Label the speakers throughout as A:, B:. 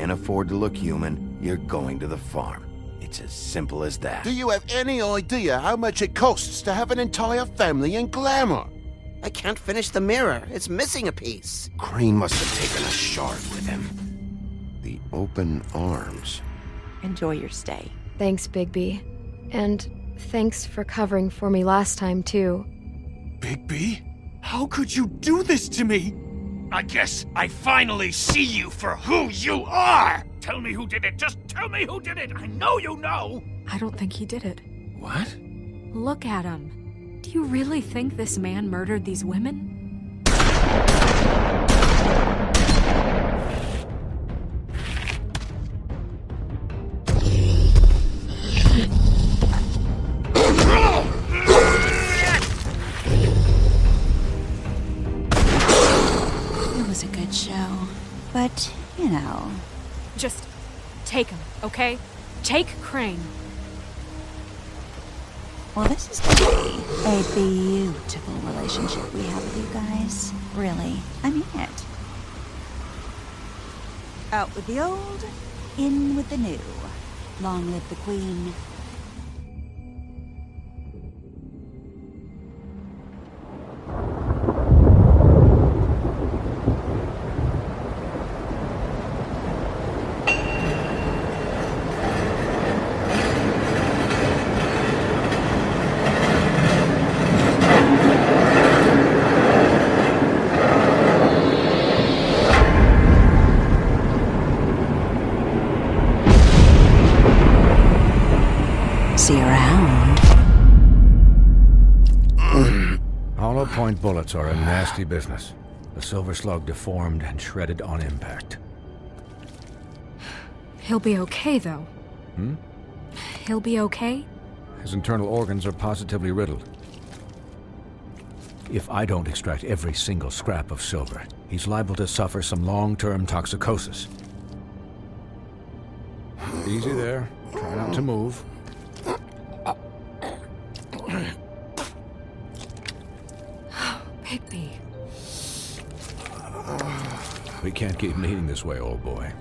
A: can't afford to look human, you're going to the farm. It's as simple as that.
B: Do you have any idea how much it costs to have an entire family in glamour?
C: I can't finish the mirror. It's missing a piece.
A: Crane must have taken a shard with him. The open arms.
D: Enjoy your stay.
E: Thanks, Bigby. And thanks for covering for me last time, too.
F: Bigby? How could you do this to me? I guess I finally see you for who you are! Tell me who did it! Just tell me who did it! I know you know!
G: I don't think he did it.
A: What?
G: Look at him. Do you really think this man murdered these women?
D: It was a good show. But, you know...
G: Just take him, okay? Take Crane.
D: Well, this is going to be a beautiful relationship we have with you guys. Really. I mean it. Out with the old, in with the new. Long live the Queen. See you around.
H: Hollow point bullets are a nasty business. The silver slug deformed and shredded on impact.
G: He'll be okay, though. He'll be okay?
H: His internal organs are positively riddled. If I don't extract every single scrap of silver, he's liable to suffer some long-term toxicosis. Easy there. Try not to move.
G: Bigby.
H: We can't keep meeting this way, old boy.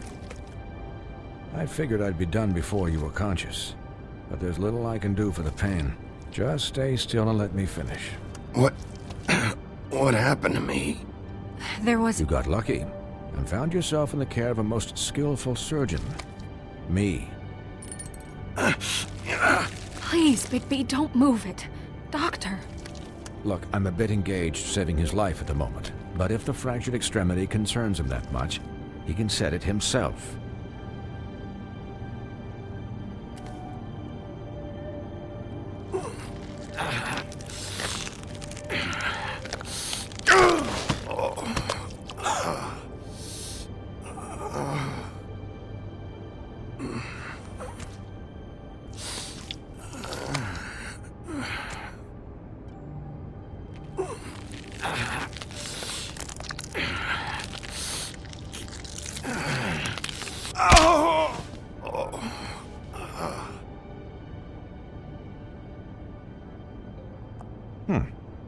H: I figured I'd be done before you were conscious, but there's little I can do for the pain. Just stay still and let me finish.
A: What happened to me?
G: There was...
H: You got lucky and found yourself in the care of a most skillful surgeon. Me.
G: Please, Bigby, don't move it. Doctor.
H: Look, I'm a bit engaged saving his life at the moment, but if the fractured extremity concerns him that much, he can set it himself.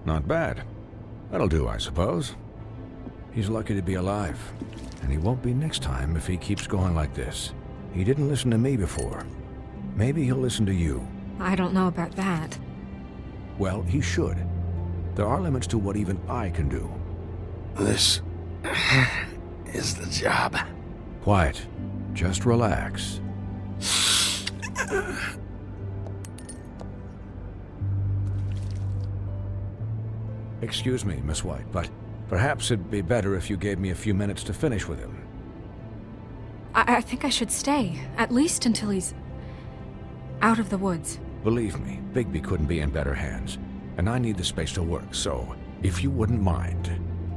H: Not bad. That'll do, I suppose. He's lucky to be alive, and he won't be next time if he keeps going like this. He didn't listen to me before. Maybe he'll listen to you.
G: I don't know about that.
H: Well, he should. There are limits to what even I can do.
A: This is the job.
H: Quiet. Just relax. Excuse me, Miss White, but perhaps it'd be better if you gave me a few minutes to finish with him.
G: I think I should stay, at least until he's out of the woods.
H: Believe me, Bigby couldn't be in better hands, and I need the space to work, so if you wouldn't mind,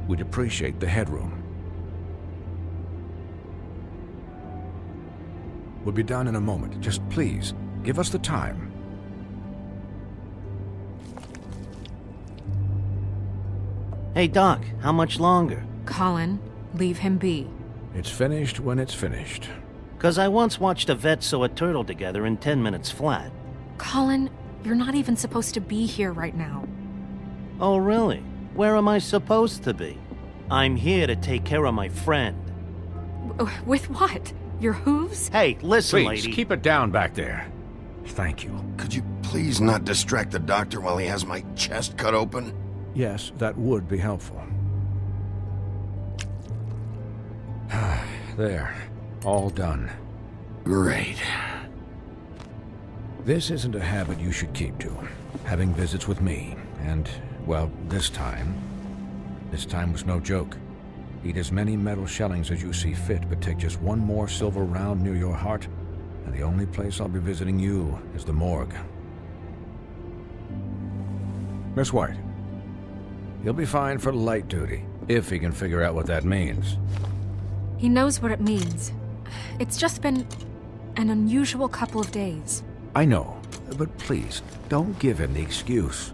H: we'd appreciate the headroom. We'll be down in a moment. Just please, give us the time.
C: Hey, Doc, how much longer?
G: Colin, leave him be.
H: It's finished when it's finished.
C: 'Cause I once watched a vet sew a turtle together in 10 minutes flat.
G: Colin, you're not even supposed to be here right now.
C: Oh, really? Where am I supposed to be? I'm here to take care of my friend.
G: With what? Your hooves?
C: Hey, listen,
H: Please,
C: lady.
H: keep it down back there. Thank you.
A: Could you please not distract the doctor while he has my chest cut open?
H: Yes, that would be helpful. There. All done.
A: Great.
H: This isn't a habit you should keep to. Having visits with me. And, well, this time was no joke. Eat as many metal shellings as you see fit, but take just one more silver round near your heart, and the only place I'll be visiting you is the morgue. Miss White, he'll be fine for light duty, if he can figure out what that means.
G: He knows what it means. It's just been an unusual couple of days.
H: I know, but please, don't give him the excuse.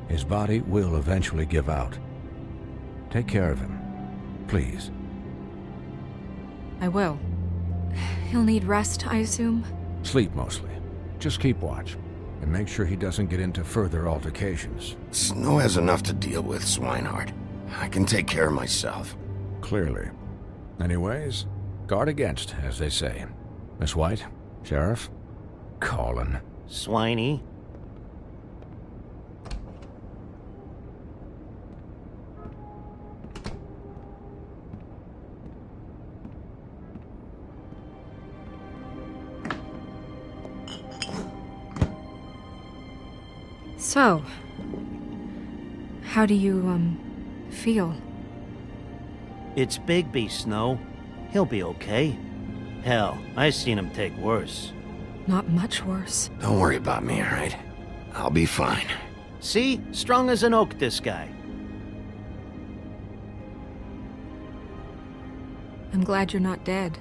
H: His body will eventually give out. Take care of him, please.
G: I will. He'll need rest, I assume?
H: Sleep mostly. Just keep watch, and make sure he doesn't get into further altercations.
A: Snow has enough to deal with, Swinehart. I can take care of myself.
H: Clearly. Anyways, guard against, as they say. Miss White, Sheriff, Colin.
C: Swiney.
G: So, how do you, feel?
C: It's Bigby, Snow. He'll be okay. Hell, I seen him take worse.
G: Not much worse.
A: Don't worry about me, all right? I'll be fine.
C: See? Strong as an oak, this guy.
G: I'm glad you're not dead.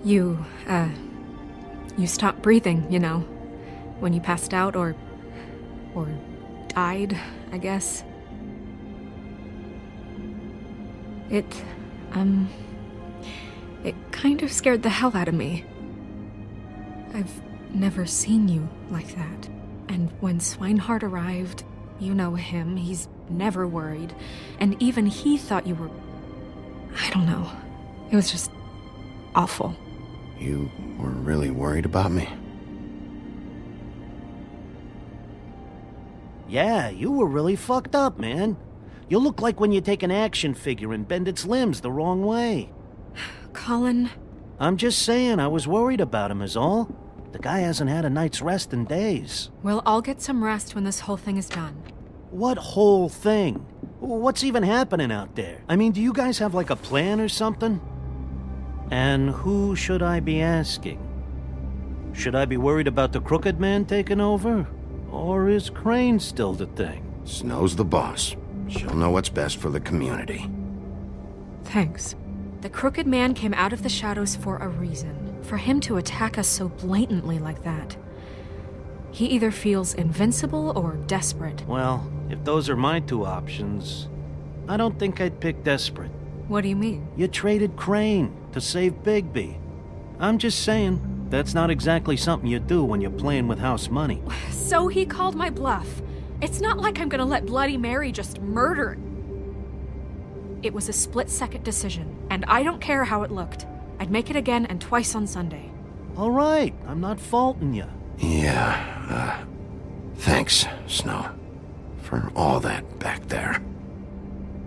G: You stopped breathing, you know, when you passed out or died, I guess. It kind of scared the hell out of me. I've never seen you like that. And when Swinehart arrived, you know him, he's never worried. And even he thought you were... I don't know. It was just awful.
A: You were really worried about me?
C: Yeah, you were really fucked up, man. You look like when you take an action figure and bend its limbs the wrong way.
G: Colin...
C: I'm just saying, I was worried about him is all. The guy hasn't had a night's rest in days.
G: We'll all get some rest when this whole thing is done.
C: What whole thing? What's even happening out there? I mean, do you guys have like a plan or something? And who should I be asking? Should I be worried about the crooked man taking over? Or is Crane still the thing?
A: Snow's the boss. She'll know what's best for the community.
G: Thanks. The crooked man came out of the shadows for a reason. For him to attack us so blatantly like that. He either feels invincible or desperate.
C: Well, if those are my two options, I don't think I'd pick desperate.
G: What do you mean?
C: You traded Crane to save Bigby. I'm just saying, that's not exactly something you do when you're playing with house money.
G: So he called my bluff. It's not like I'm gonna let Bloody Mary just murder. It was a split-second decision, and I don't care how it looked. I'd make it again and twice on Sunday.
C: All right, I'm not faulting you.
A: Yeah, thanks, Snow, for all that back there.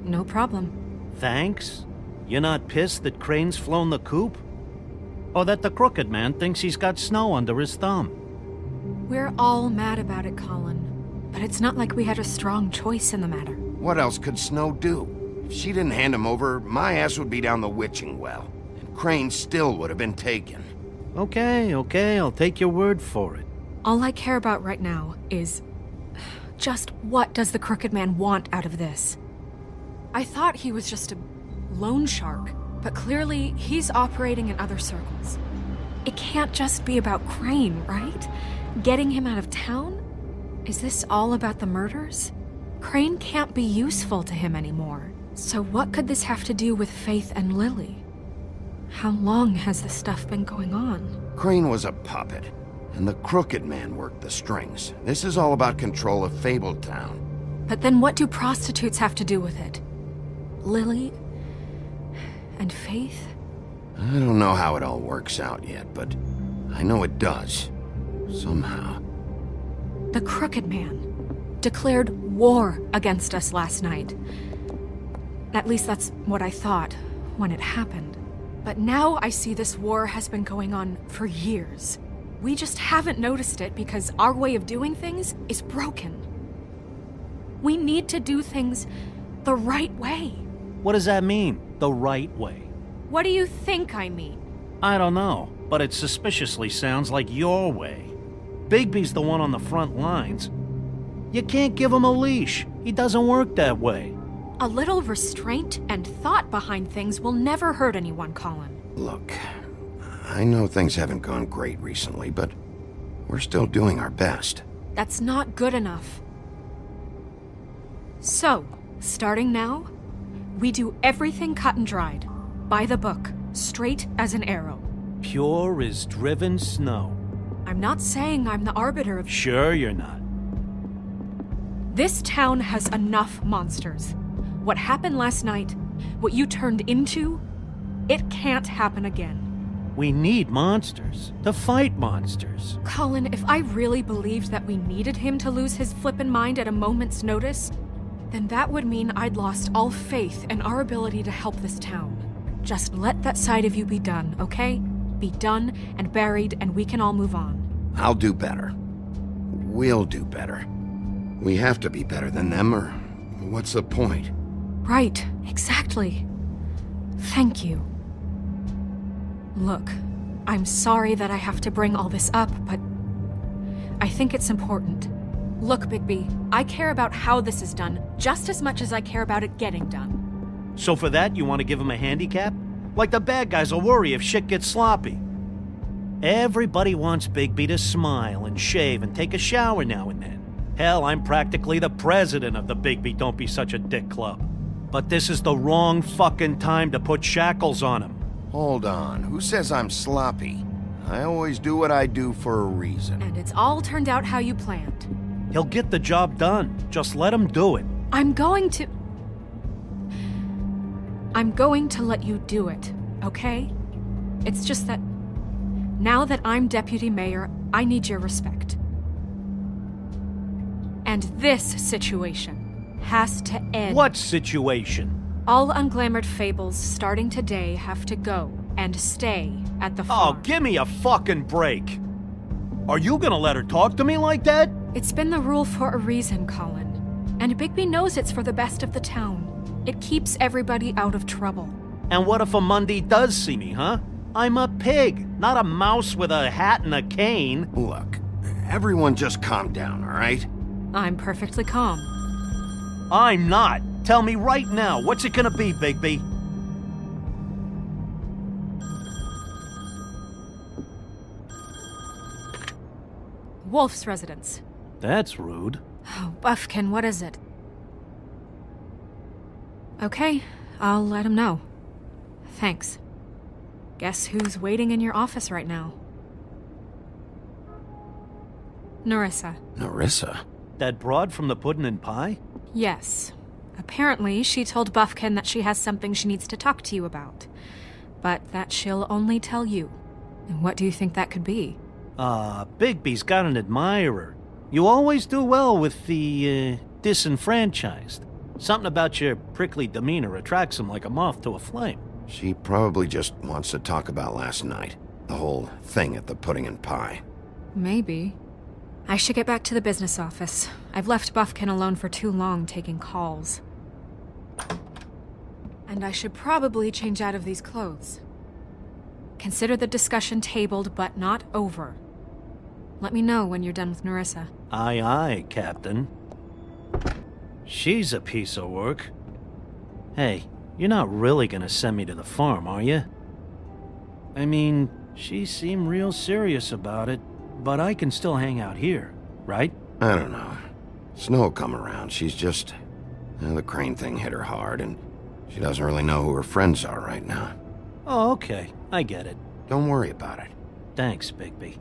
G: No problem.
C: Thanks? You're not pissed that Crane's flown the coop? Or that the crooked man thinks he's got Snow under his thumb?
G: We're all mad about it, Colin. But it's not like we had a strong choice in the matter.
A: What else could Snow do? If she didn't hand him over, my ass would be down the witching well, and Crane still would have been taken.
C: Okay, I'll take your word for it.
G: All I care about right now is... just what does the crooked man want out of this? I thought he was just a loan shark, but clearly he's operating in other circles. It can't just be about Crane, right? Getting him out of town? Is this all about the murders? Crane can't be useful to him anymore. So what could this have to do with Faith and Lily? How long has this stuff been going on?
A: Crane was a puppet, and the crooked man worked the strings. This is all about control of Fabletown.
G: But then what do prostitutes have to do with it? Lily? And Faith?
A: I don't know how it all works out yet, but I know it does. Somehow.
G: The Crooked Man declared war against us last night. At least that's what I thought when it happened. But now I see this war has been going on for years. We just haven't noticed it because our way of doing things is broken. We need to do things the right way.
C: What does that mean, the right way?
G: What do you think I mean?
C: I don't know, but it suspiciously sounds like your way. Bigby's the one on the front lines. You can't give him a leash. He doesn't work that way.
G: A little restraint and thought behind things will never hurt anyone, Colin.
A: Look, I know things haven't gone great recently, but we're still doing our best.
G: That's not good enough. So, starting now, we do everything cut and dried, by the book, straight as an arrow.
C: Pure as driven snow.
G: I'm not saying I'm the arbiter of...
C: Sure you're not.
G: This town has enough monsters. What happened last night, what you turned into, it can't happen again.
C: We need monsters to fight monsters.
G: Colin, if I really believed that we needed him to lose his flippin' mind at a moment's notice, then that would mean I'd lost all faith in our ability to help this town. Just let that side of you be done, okay? Be done and buried, and we can all move on.
A: I'll do better. We'll do better. We have to be better than them, or what's the point?
G: Right, exactly. Thank you. Look, I'm sorry that I have to bring all this up, but I think it's important. Look, Bigby, I care about how this is done just as much as I care about it getting done.
C: So for that, you want to give him a handicap? Like the bad guys will worry if shit gets sloppy. Everybody wants Bigby to smile and shave and take a shower now and then. Hell, I'm practically the president of the Bigby Don't Be Such a Dick Club. But this is the wrong fucking time to put shackles on him.
A: Hold on, who says I'm sloppy? I always do what I do for a reason.
G: And it's all turned out how you planned.
C: He'll get the job done. Just let him do it.
G: I'm going to let you do it, okay? It's just that now that I'm deputy mayor, I need your respect. And this situation has to end.
C: What situation?
G: All unglamored fables starting today have to go and stay at the farm.
C: Oh, give me a fucking break. Are you gonna let her talk to me like that?
G: It's been the rule for a reason, Colin. And Bigby knows it's for the best of the town. It keeps everybody out of trouble.
C: And what if a Monday does see me, huh? I'm a pig, not a mouse with a hat and a cane.
A: Look, everyone just calm down, all right?
G: I'm perfectly calm.
C: I'm not. Tell me right now, what's it gonna be, Bigby?
G: Wolf's residence.
C: That's rude.
G: Oh, Buffkin, what is it? Okay, I'll let him know. Thanks. Guess who's waiting in your office right now? Nerissa.
A: Nerissa?
C: That broad from the Puddin' and Pie?
G: Yes. Apparently, she told Buffkin that she has something she needs to talk to you about. But that she'll only tell you. And what do you think that could be?
C: Bigby's got an admirer. You always do well with the, disenfranchised. Something about your prickly demeanor attracts him like a moth to a flame.
A: She probably just wants to talk about last night. The whole thing at the Pudding and Pie.
G: Maybe. I should get back to the business office. I've left Buffkin alone for too long taking calls. And I should probably change out of these clothes. Consider the discussion tabled but not over. Let me know when you're done with Nerissa.
C: Aye, aye, Captain. She's a piece of work. Hey, you're not really gonna send me to the farm, are you? I mean, she seemed real serious about it, but I can still hang out here, right?
A: I don't know. Snow come around, she's just... the crane thing hit her hard, and she doesn't really know who her friends are right now.
C: Oh, okay. I get it.
A: Don't worry about it.
C: Thanks, Bigby.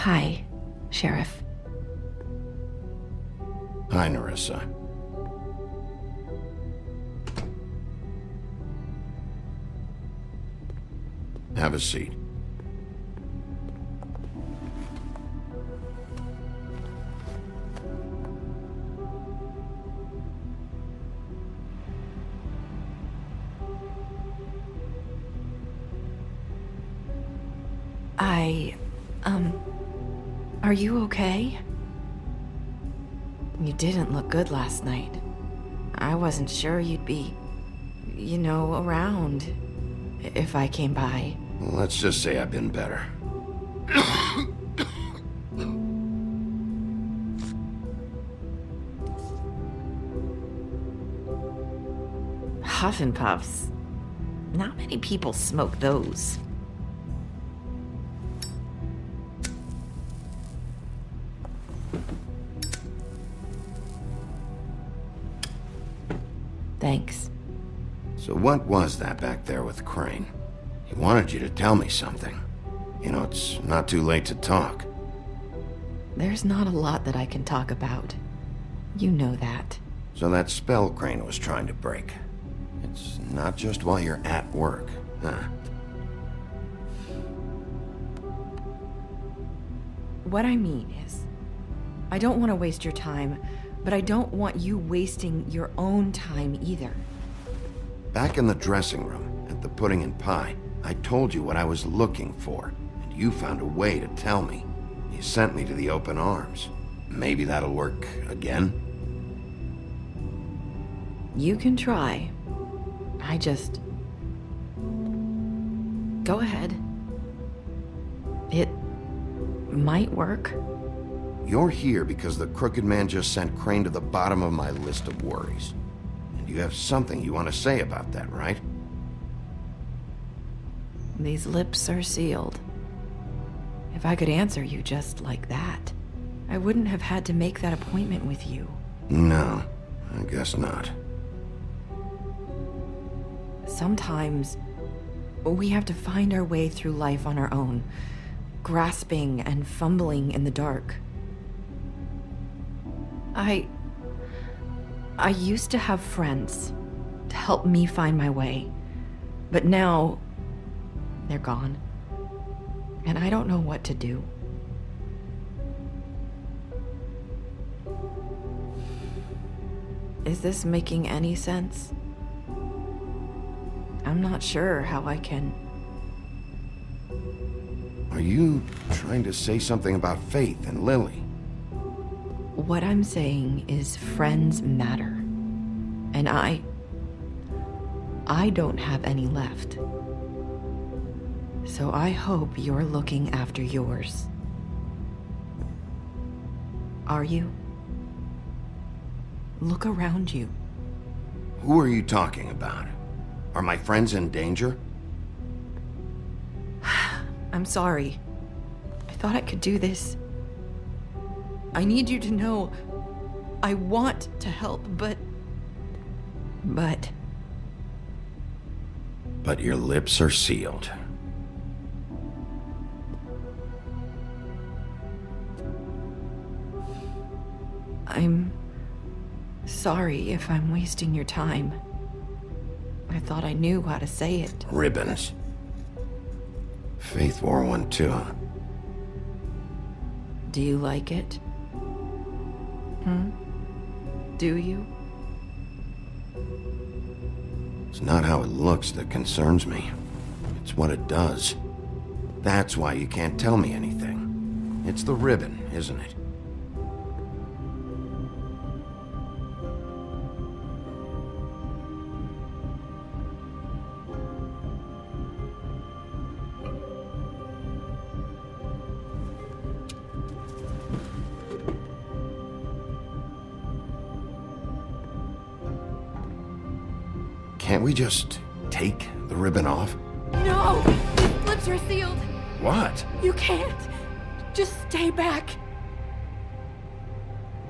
I: Hi, Sheriff.
A: Hi, Nerissa. Have a seat.
I: Are you okay? You didn't look good last night. I wasn't sure you'd be, around if I came by.
A: Let's just say I've been better.
I: Huff and puffs. Not many people smoke those. Thanks.
A: So what was that back there with Crane? He wanted you to tell me something. It's not too late to talk.
I: There's not a lot that I can talk about. You know that.
A: So that spell Crane was trying to break. It's not just while you're at work, huh?
I: What I mean is, I don't want to waste your time, but I don't want you wasting your own time either.
A: Back in the dressing room, at the pudding and pie, I told you what I was looking for, and you found a way to tell me. You sent me to the open arms. Maybe that'll work again?
I: You can try. Go ahead. It might work.
A: You're here because the crooked man just sent Crane to the bottom of my list of worries. And you have something you want to say about that, right?
I: These lips are sealed. If I could answer you just like that, I wouldn't have had to make that appointment with you.
A: No, I guess not.
I: Sometimes we have to find our way through life on our own, grasping and fumbling in the dark. I used to have friends to help me find my way, but now they're gone, and I don't know what to do. Is this making any sense? I'm not sure how I can...
A: Are you trying to say something about Faith and Lily?
I: What I'm saying is friends matter. And I don't have any left. So I hope you're looking after yours. Are you? Look around you.
A: Who are you talking about? Are my friends in danger?
I: I'm sorry. I thought I could do this. I need you to know I want to help, but...
A: But your lips are sealed.
I: I'm sorry if I'm wasting your time. I thought I knew how to say it.
A: Ribbons. Faith wore one too.
I: Do you like it? Do you?
A: It's not how it looks that concerns me. It's what it does. That's why you can't tell me anything. It's the ribbon, isn't it? Can't we just take the ribbon off?
G: No! His lips are sealed!
A: What?
G: You can't! Just stay back!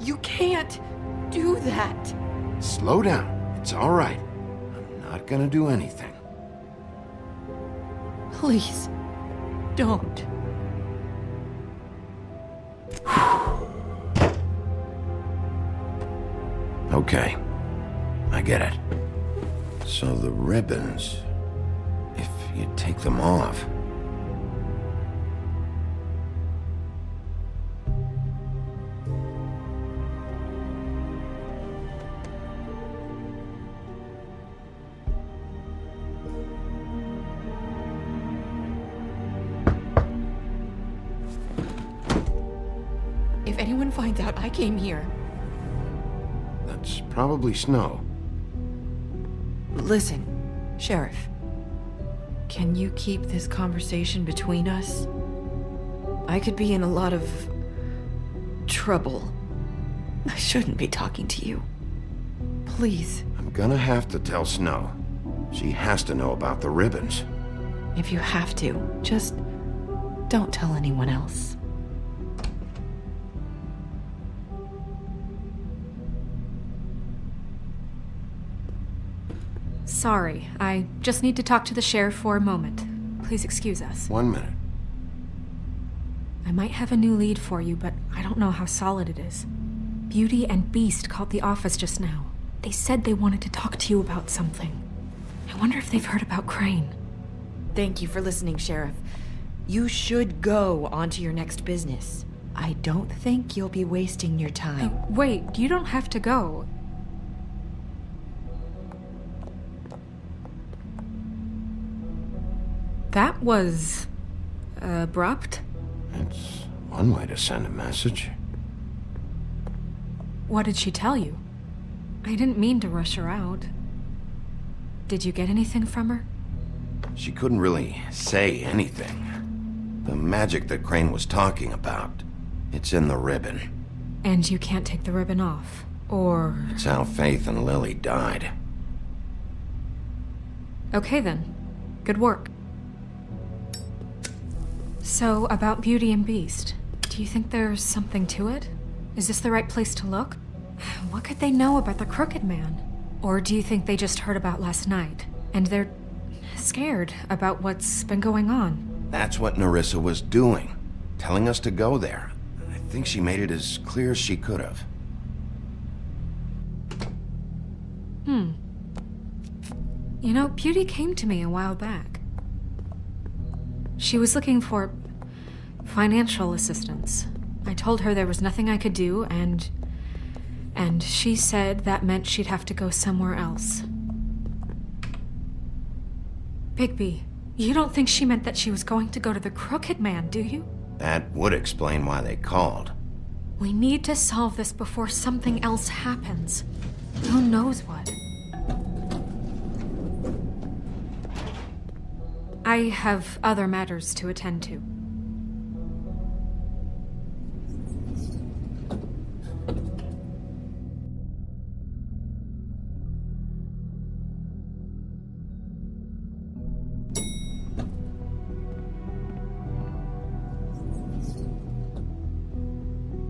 G: You can't do that!
A: Slow down. It's all right. I'm not gonna do anything.
G: Please, don't.
A: Okay. I get it. So the ribbons... if you take them off...
I: If anyone finds out I came here...
A: That's probably snow.
I: Listen, Sheriff. Can you keep this conversation between us? I could be in a lot of... trouble. I shouldn't be talking to you. Please.
A: I'm gonna have to tell Snow. She has to know about the ribbons.
I: If you have to, just don't tell anyone else.
G: Sorry, I just need to talk to the sheriff for a moment. Please excuse us.
A: 1 minute.
G: I might have a new lead for you, but I don't know how solid it is. Beauty and Beast called the office just now. They said they wanted to talk to you about something. I wonder if they've heard about Crane.
I: Thank you for listening, Sheriff. You should go on to your next business. I don't think you'll be wasting your time.
G: Wait, you don't have to go. That was... abrupt?
A: It's one way to send a message.
G: What did she tell you? I didn't mean to rush her out. Did you get anything from her?
A: She couldn't really say anything. The magic that Crane was talking about, it's in the ribbon.
G: And you can't take the ribbon off, or...
A: It's how Faith and Lily died.
G: Okay then. Good work. So, about Beauty and Beast, do you think there's something to it? Is this the right place to look? What could they know about the Crooked Man? Or do you think they just heard about last night, and they're scared about what's been going on?
A: That's what Nerissa was doing, telling us to go there. I think she made it as clear as she could have.
G: You know, Beauty came to me a while back. She was looking for financial assistance. I told her there was nothing I could do, and she said that meant she'd have to go somewhere else. Bigby, you don't think she meant that she was going to go to the Crooked Man, do you?
A: That would explain why they called.
G: We need to solve this before something else happens. Who knows what? I have other matters to attend to.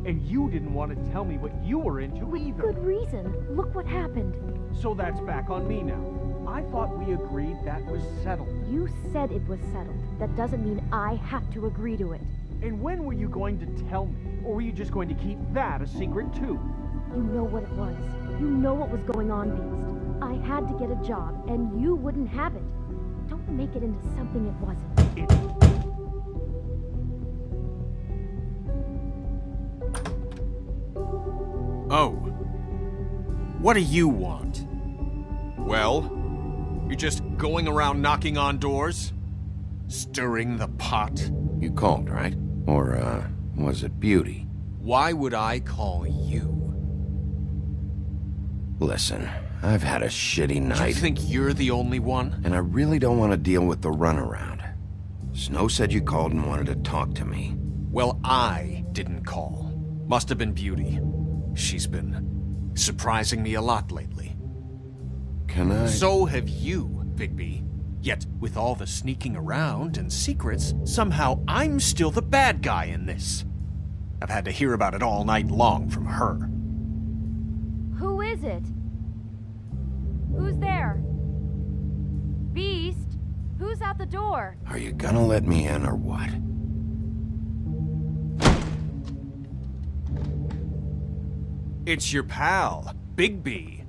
J: And you didn't want to tell me what you were into either.
K: Good reason. Look what happened.
J: So that's back on me now. I thought we agreed that was settled.
K: You said it was settled. That doesn't mean I have to agree to it.
J: And when were you going to tell me? Or were you just going to keep that a secret too?
K: You know what it was. You know what was going on, Beast. I had to get a job, and you wouldn't have it. Don't make it into something it wasn't.
F: Oh. What do you want? Well, you're just going around knocking on doors? Stirring the pot?
A: You called, right? Or, was it Beauty?
F: Why would I call you?
A: Listen, I've had a shitty night.
F: You think you're the only one?
A: And I really don't want to deal with the runaround. Snow said you called and wanted to talk to me.
F: Well, I didn't call. Must have been Beauty. She's been surprising me a lot lately.
A: Can I?
F: So have you, Bigby. Yet, with all the sneaking around and secrets, somehow I'm still the bad guy in this. I've had to hear about it all night long from her.
K: Who is it? Who's there? Beast? Who's out the door?
A: Are you gonna let me in or what?
F: It's your pal, Bigby.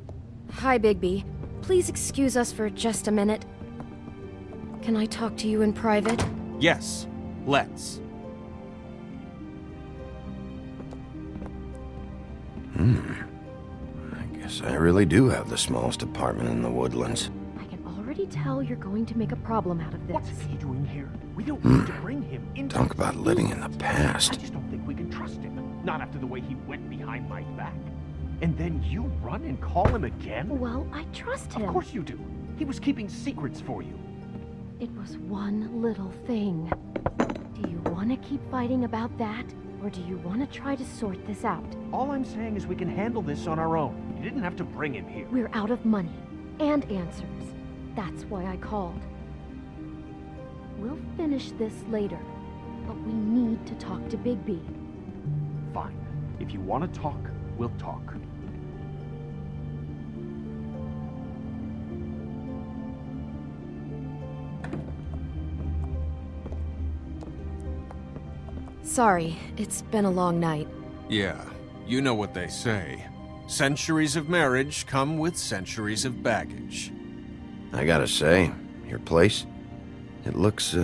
E: Hi, Bigby. Please excuse us for just a minute. Can I talk to you in private?
F: Yes, let's.
A: I guess I really do have the smallest apartment in the woodlands.
K: I can already tell you're going to make a problem out of this.
J: What's he doing here? We don't need to bring him into
A: Talk
J: this.
A: about living in the
J: I
A: past.
J: just don't think we can trust him. Not after the way he went behind my back. And then you run and call him again?
K: Well, I trust him.
J: Of course you do. He was keeping secrets for you.
K: It was one little thing. Do you want to keep fighting about that? Or do you want to try to sort this out?
J: All I'm saying is we can handle this on our own. You didn't have to bring him here.
K: We're out of money and answers. That's why I called. We'll finish this later, but we need to talk to Bigby.
J: Fine. If you want to talk, we'll talk.
E: Sorry, it's been a long night.
F: Yeah, you know what they say. Centuries of marriage come with centuries of baggage.
A: I gotta say, your place, it looks,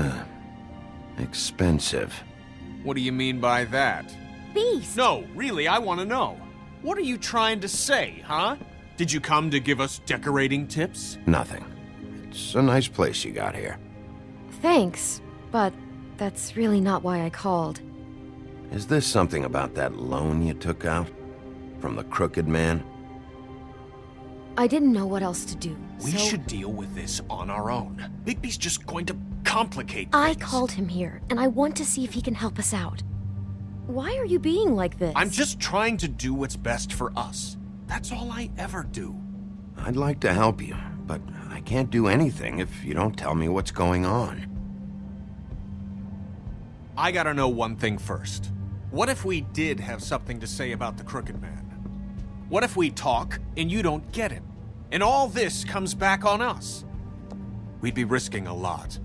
A: expensive.
F: What do you mean by that?
E: Beast!
F: No, really, I want to know. What are you trying to say, huh? Did you come to give us decorating tips?
A: Nothing. It's a nice place you got here.
E: Thanks, but that's really not why I called.
A: Is this something about that loan you took out? From the crooked man?
E: I didn't know what else to do,
F: We
E: so
F: should deal with this on our own. Bigby's just going to complicate
E: I
F: things.
E: called him here, and I want to see if he can help us out. Why are you being like this?
F: I'm just trying to do what's best for us. That's all I ever do.
A: I'd like to help you, but I can't do anything if you don't tell me what's going on.
F: I gotta know one thing first. What if we did have something to say about the crooked man? What if we talk and you don't get him? And all this comes back on us? We'd be risking a lot.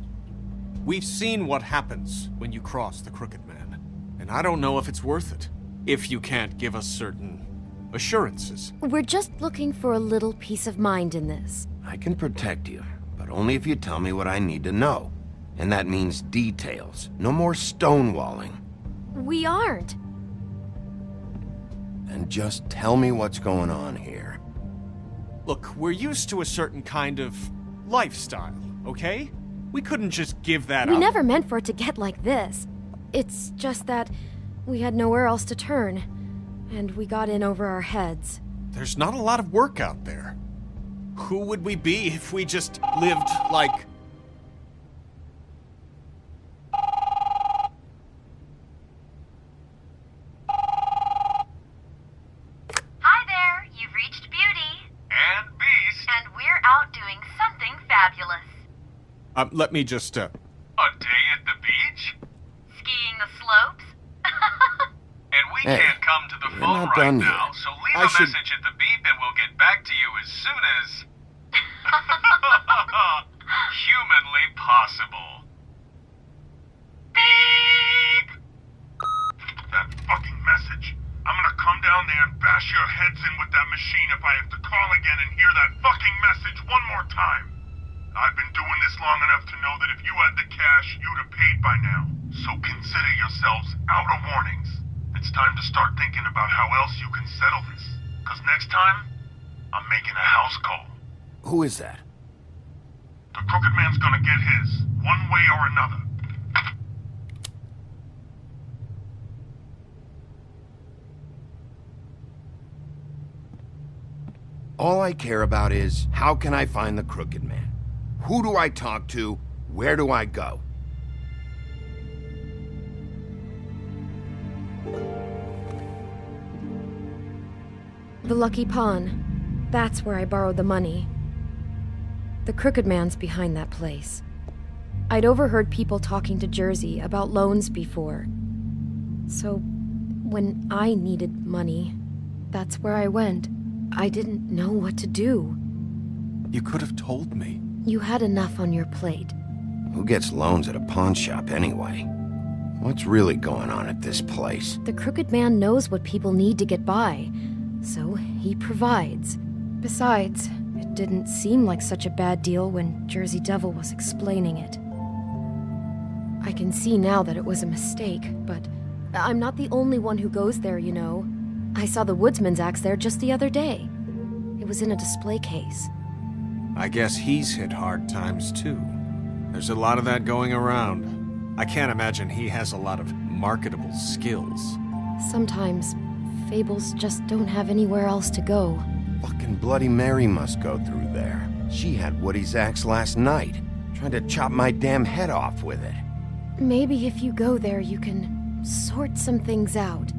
F: We've seen what happens when you cross the crooked man. And I don't know if it's worth it. If you can't give us certain assurances.
E: We're just looking for a little peace of mind in this.
A: I can protect you, but only if you tell me what I need to know. And that means details. No more stonewalling.
E: We aren't.
A: And just tell me what's going on here.
F: Look, we're used to a certain kind of lifestyle, okay? We couldn't just give that
E: We
F: up.
E: never meant for it to get like this. It's just that we had nowhere else to turn, and we got in over our heads.
F: There's not a lot of work out there. Who would we be if we just lived like...
L: Hi there, you've reached Beauty.
F: And Beast.
L: And we're out doing something fabulous.
F: Let me just,
M: A day at the beach?
L: Skiing the slopes?
M: And we
A: Hey,
M: can't come to the
A: we're
M: phone
A: not
M: right
A: done
M: now,
A: yet.
M: so leave
F: I
M: a
F: should-
M: message at the beep and we'll get back to you as soon as... humanly possible. Beep! That fucking message. I'm gonna come down there and bash your heads in with that machine if I have to call again and hear that fucking message one more time. I've been doing this long enough to know that if you had the cash, you'd have paid by now. So consider yourselves out of warnings. It's time to start thinking about how else you can settle this. Because next time, I'm making a house call.
A: Who is that?
M: The crooked man's gonna get his, one way or another.
A: All I care about is, how can I find the crooked man? Who do I talk to? Where do I go?
E: The Lucky Pawn. That's where I borrowed the money. The crooked man's behind that place. I'd overheard people talking to Jersey about loans before. So, when I needed money, that's where I went. I didn't know what to do.
F: You could have told me.
E: You had enough on your plate.
A: Who gets loans at a pawn shop anyway? What's really going on at this place?
E: The crooked man knows what people need to get by. so he provides. Besides, it didn't seem like such a bad deal when Jersey Devil was explaining it. I can see now that it was a mistake, but I'm not the only one who goes there, you know. I saw the woodsman's axe there just the other day. It was in a display case.
F: I guess he's hit hard times too. There's a lot of that going around. I can't imagine he has a lot of marketable skills.
E: Sometimes, fables just don't have anywhere else to go.
A: Fucking Bloody Mary must go through there. She had Woody's axe last night, trying to chop my damn head off with it.
E: Maybe if you go there, you can sort some things out.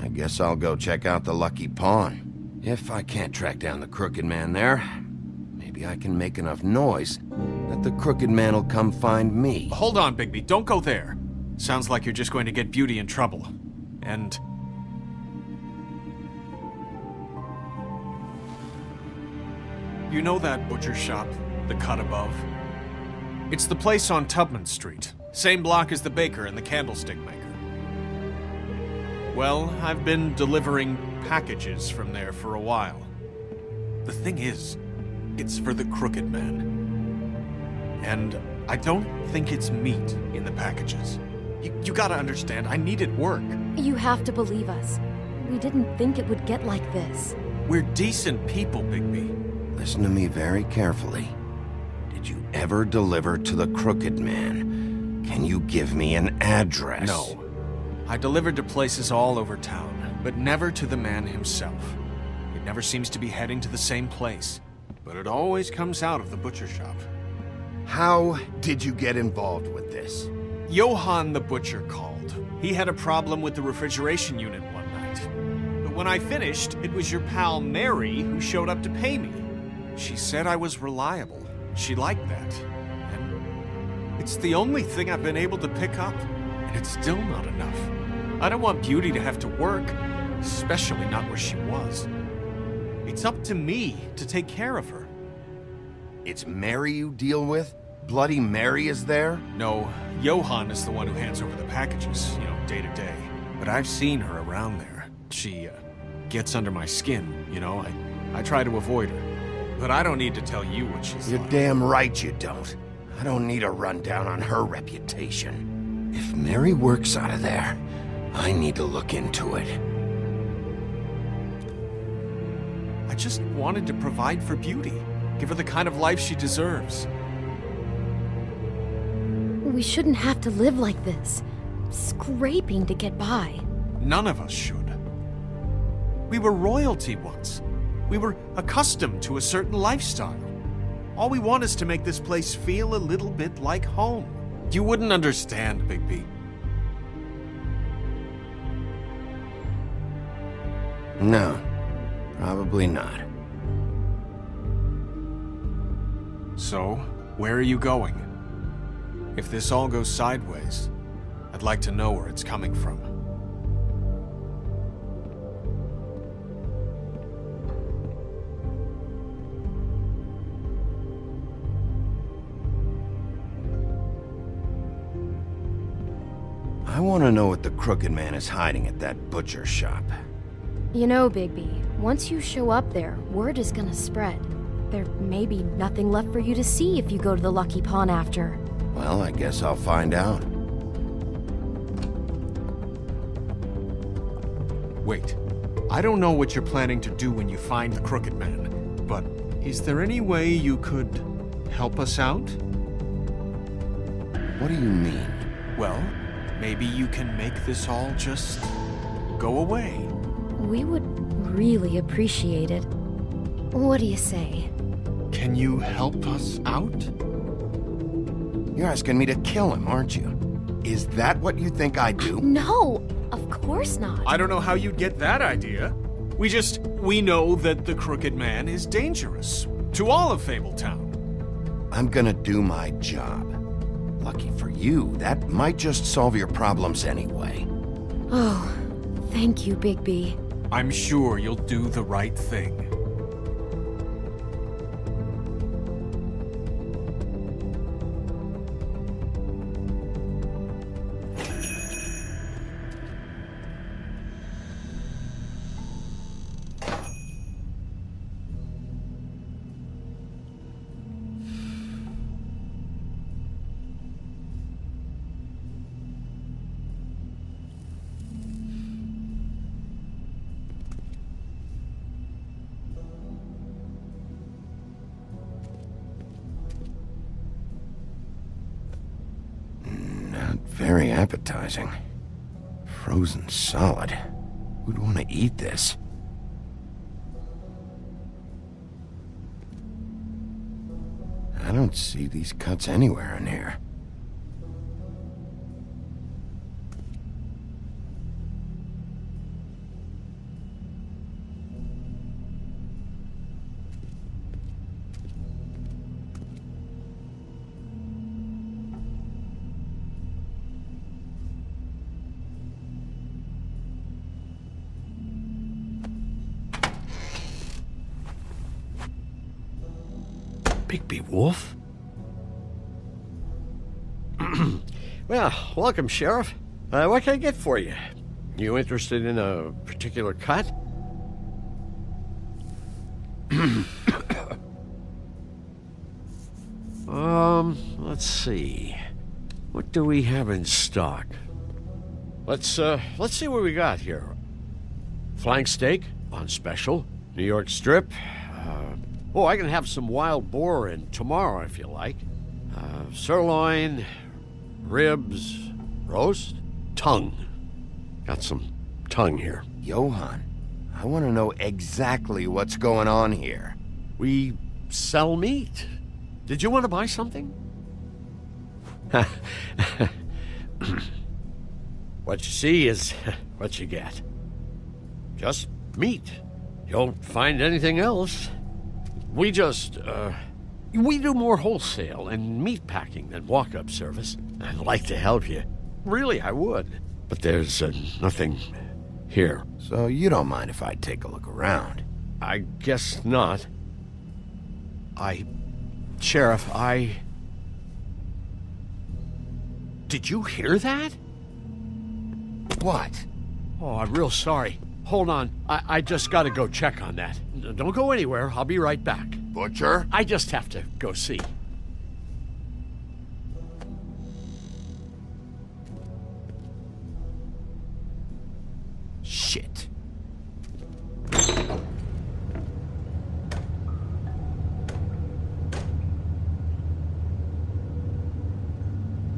A: I guess I'll go check out the Lucky Pawn. If I can't track down the Crooked Man there, maybe I can make enough noise that the Crooked Man will come find me.
F: Hold on, Bigby, don't go there. Sounds like you're just going to get Beauty in trouble. And... you know that butcher shop, the cut above? It's the place on Tubman Street. Same block as the baker and the candlestick maker. Well, I've been delivering packages from there for a while. The thing is, it's for the Crooked Man. And I don't think it's meat in the packages. You gotta understand, I needed work.
E: You have to believe us. We didn't think it would get like this.
F: We're decent people, Bigby.
A: Listen to me very carefully. Did you ever deliver to the Crooked Man? Can you give me an address?
F: No. I delivered to places all over town, but never to the man himself. It never seems to be heading to the same place, but it always comes out of the butcher shop.
A: How did you get involved with this?
F: Johann the butcher called. He had a problem with the refrigeration unit one night. But when I finished, it was your pal Mary who showed up to pay me. She said I was reliable. She liked that. And it's the only thing I've been able to pick up. And it's still not enough. I don't want Beauty to have to work, especially not where she was. It's up to me to take care of her.
A: It's Mary you deal with? Bloody Mary is there?
F: No, Johann is the one who hands over the packages, day to day. But I've seen her around there. She, gets under my skin, I try to avoid her. But I don't need to tell you what she's
A: You're
F: like.
A: damn right you don't. I don't need a rundown on her reputation. If Mary works out of there, I need to look into it.
F: I just wanted to provide for Beauty. Give her the kind of life she deserves.
E: We shouldn't have to live like this, scraping to get by.
F: None of us should. We were royalty once. We were accustomed to a certain lifestyle. All we want is to make this place feel a little bit like home. You wouldn't understand, Bigby.
A: No, probably not.
F: So, where are you going? If this all goes sideways, I'd like to know where it's coming from.
A: I want to know what the Crooked Man is hiding at that butcher shop.
E: You know, Bigby, once you show up there, word is gonna spread. There may be nothing left for you to see if you go to the Lucky Pawn after.
A: Well, I guess I'll find out.
F: Wait, I don't know what you're planning to do when you find the Crooked Man, but is there any way you could help us out?
A: What do you mean?
F: Well, maybe you can make this all just go away.
E: We would really appreciate it. What do you say?
F: Can you help us out?
A: You're asking me to kill him, aren't you? Is that what you think I do?
E: No, of course not.
F: I don't know how you'd get that idea. We know that the Crooked Man is dangerous to all of Fabletown.
A: I'm gonna do my job. Lucky for you, that might just solve your problems anyway.
E: Oh, thank you, Bigby.
F: I'm sure you'll do the right thing.
A: very appetizing. Frozen solid. Who'd want to eat this? I don't see these cuts anywhere in here.
N: Bigby Wolf? Well, welcome, Sheriff. What can I get for you? You interested in a particular cut? Let's see. What do we have in stock? Let's see what we got here. Flank steak on special. New York strip. I can have some wild boar in tomorrow if you like. Sirloin, ribs, roast, tongue. Got some tongue here.
A: Johann, I want to know exactly what's going on here.
N: We sell meat. Did you want to buy something? What you see is what you get. Just meat. You don't find anything else. We do more wholesale and meat packing than walk-up service. I'd like to help you. Really, I would. But there's nothing here.
A: So you don't mind if I take a look around?
N: I guess not. Sheriff, Did you hear that?
A: What?
N: Oh, I'm real sorry. Hold on. I just gotta go check on that. Don't go anywhere. I'll be right back.
A: Butcher?
N: I just have to go see.
A: Shit.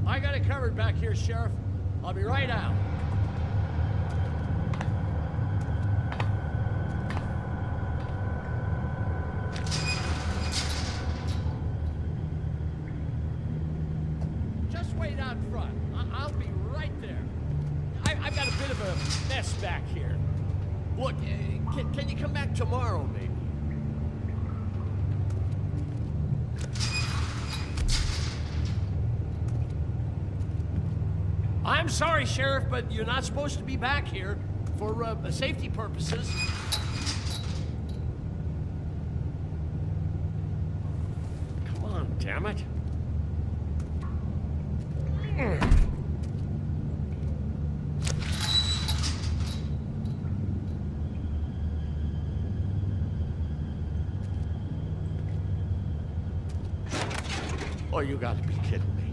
N: I got it covered back here, Sheriff. I'll be right out. Just wait out front. I'll be right there. I've got a bit of a mess back here. Look, can you come back tomorrow, maybe? I'm sorry, Sheriff, but you're not supposed to be back here for safety purposes. Come on, damn it. Oh, you gotta be kidding me.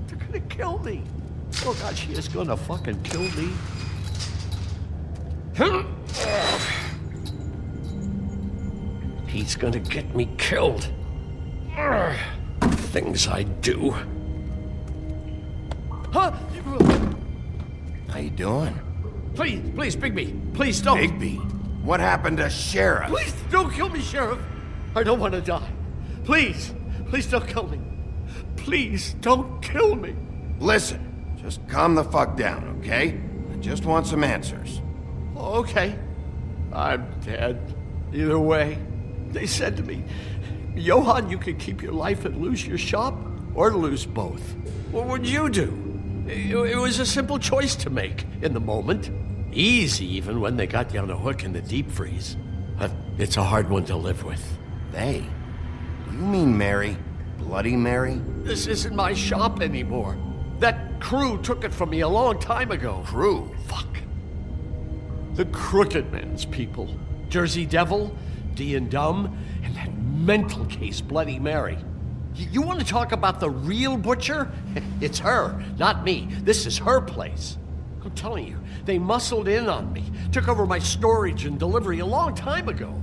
N: They're gonna kill me. Oh, God, she is gonna fucking kill me. He's gonna get me killed. Things I do. Huh?
A: How you doing?
N: Please, Bigby. Please don't.
A: Bigby? What happened to Sheriff?
N: Please don't kill me, Sheriff. I don't want to die. Please don't kill me. Please don't kill me.
A: Listen. Just calm the fuck down, okay? I just want some answers.
N: Okay. I'm dead. Either way. They said to me, Johann, you can keep your life and lose your shop, or lose both. What would you do? It was a simple choice to make in the moment. Easy, even when they got you on a hook in the deep freeze. But it's a hard one to live with.
A: They? Do you mean Mary? Bloody Mary?
N: This isn't my shop anymore. That crew took it from me a long time ago.
A: Crew?
N: Fuck. The Crooked Man's people. Jersey Devil, D and Dumb, and that mental case, Bloody Mary. You want to talk about the real butcher? It's her, not me. This is her place. I'm telling you, they muscled in on me, took over my storage and delivery a long time ago.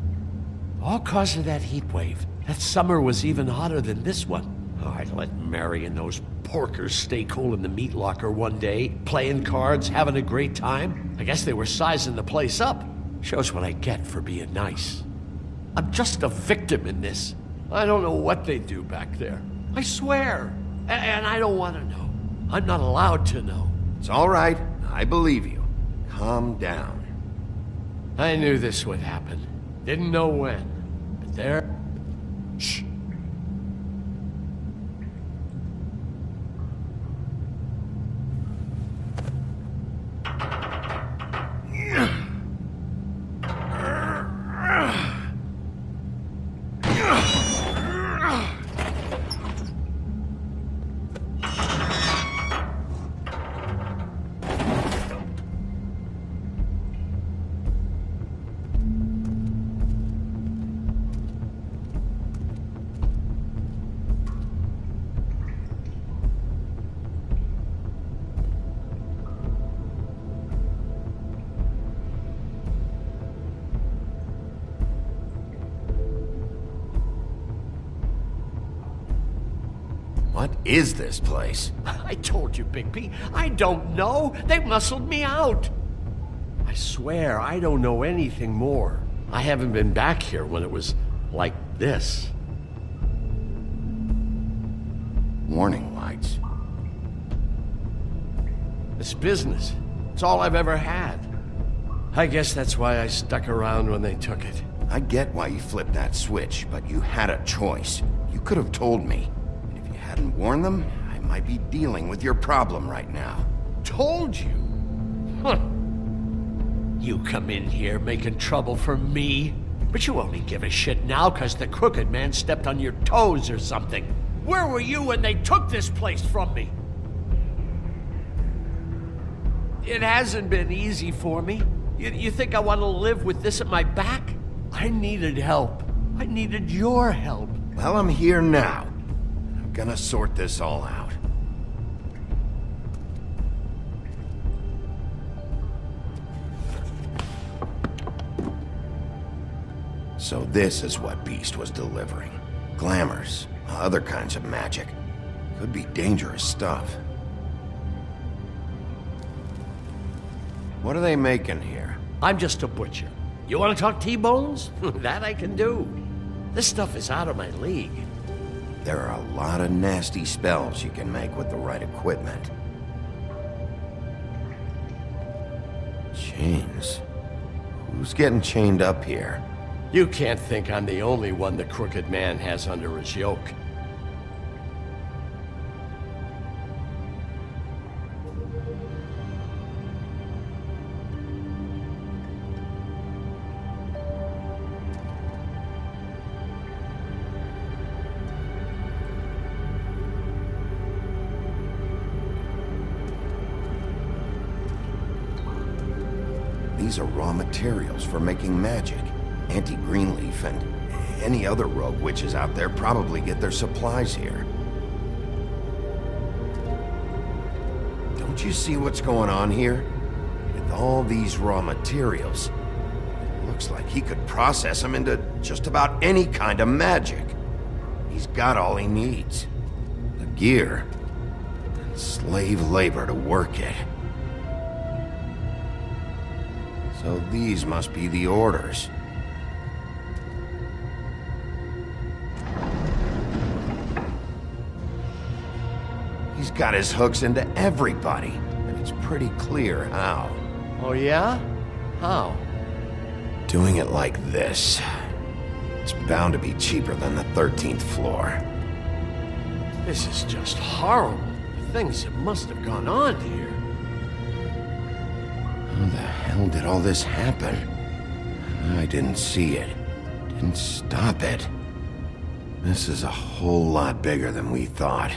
N: All cause of that heat wave. That summer was even hotter than this one. Oh, I'd let Mary and those porkers stay cool in the meat locker one day, playing cards, having a great time. I guess they were sizing the place up. Shows what I get for being nice. I'm just a victim in this. I don't know what they do back there. I swear. And I don't want to know. I'm not allowed to know.
A: It's all right. I believe you. Calm down.
N: I knew this would happen. Didn't know when. But there... Shh.
A: What is this place?
N: I told you, Bigby. I don't know. They muscled me out. I swear, I don't know anything more. I haven't been back here when it was like this.
A: Warning lights.
N: This business. It's all I've ever had. I guess that's why I stuck around when they took it.
A: I get why you flipped that switch, but you had a choice. You could have told me. And if you hadn't warned them, I might be dealing with your problem right now.
N: Told you? Huh. You come in here making trouble for me, but you only give a shit now because the crooked man stepped on your toes or something. Where were you when they took this place from me? It hasn't been easy for me. You think I want to live with this at my back? I needed help. I needed your help.
A: Well, I'm here now. I'm gonna sort this all out. So this is what Beast was delivering. Glamours, other kinds of magic. Could be dangerous stuff. What are they making here?
N: I'm just a butcher. You want to talk T-bones? That I can do. This stuff is out of my league.
A: There are a lot of nasty spells you can make with the right equipment. Chains. Who's getting chained up here?
N: You can't think I'm the only one the crooked man has under his yoke.
A: These are raw materials for making magic. Auntie Greenleaf and any other rogue witches out there probably get their supplies here. Don't you see what's going on here? With all these raw materials, it looks like he could process them into just about any kind of magic. He's got all he needs. The gear and slave labor to work it. So these must be the orders. He's got his hooks into everybody, and it's pretty clear how.
N: Oh yeah? How?
A: Doing it like this. It's bound to be cheaper than the 13th floor.
N: This is just horrible. The things that must have gone on here.
A: How the hell did all this happen? I didn't see it. Didn't stop it. This is a whole lot bigger than we thought.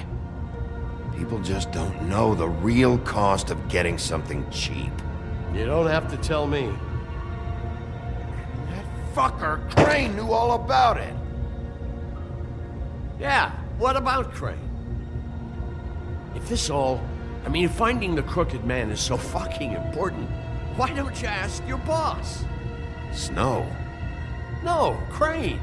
A: People just don't know the real cost of getting something cheap.
N: You don't have to tell me.
A: That fucker Crane knew all about it.
N: Yeah, what about Crane? If this all... if finding the crooked man is so fucking important, why don't you ask your boss?
A: Snow?
N: No, Crane.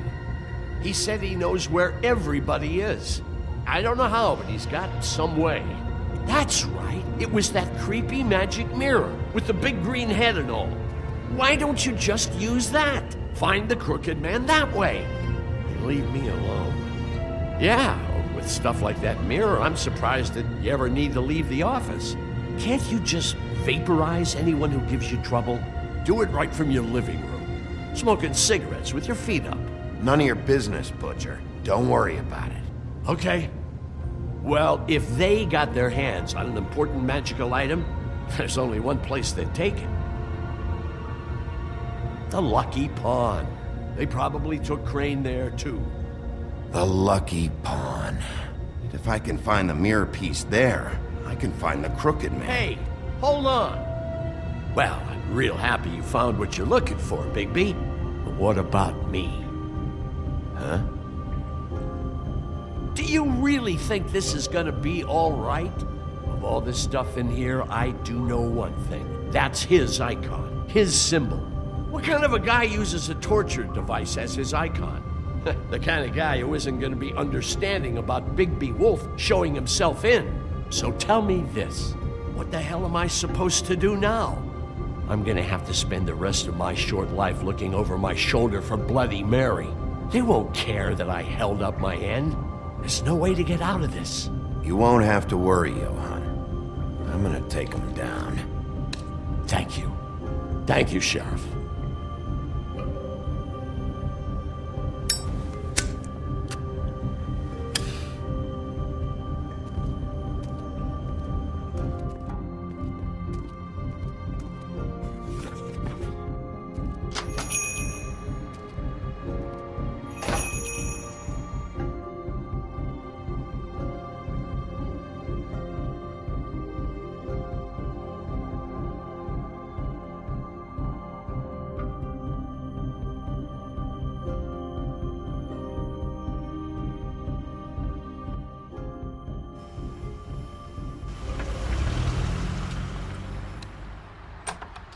N: He said he knows where everybody is. I don't know how, but he's got some way. That's right. It was that creepy magic mirror with the big green head and all. Why don't you just use that? Find the crooked man that way. And leave me alone. Yeah, with stuff like that mirror, I'm surprised that you ever need to leave the office. Can't you just vaporize anyone who gives you trouble? Do it right from your living room. Smoking cigarettes with your feet up.
A: None of your business, Butcher. Don't worry about it.
N: Okay. Well, if they got their hands on an important magical item, there's only one place they'd take it. The Lucky Pawn. They probably took Crane there, too.
A: The Lucky Pawn. If I can find the mirror piece there, I can find the crooked man.
N: Hey, hold on. Well, I'm real happy you found what you're looking for, Bigby. But what about me? Huh? Do you really think this is gonna be all right? Of all this stuff in here, I do know one thing. That's his icon, his symbol. What kind of a guy uses a torture device as his icon? The kind of guy who isn't gonna be understanding about Bigby Wolf showing himself in. So tell me this, what the hell am I supposed to do now? I'm gonna have to spend the rest of my short life looking over my shoulder for Bloody Mary. They won't care that I held up my end. There's no way to get out of this.
A: You won't have to worry, Johan. I'm gonna take him down.
N: Thank you. Thank you, Sheriff.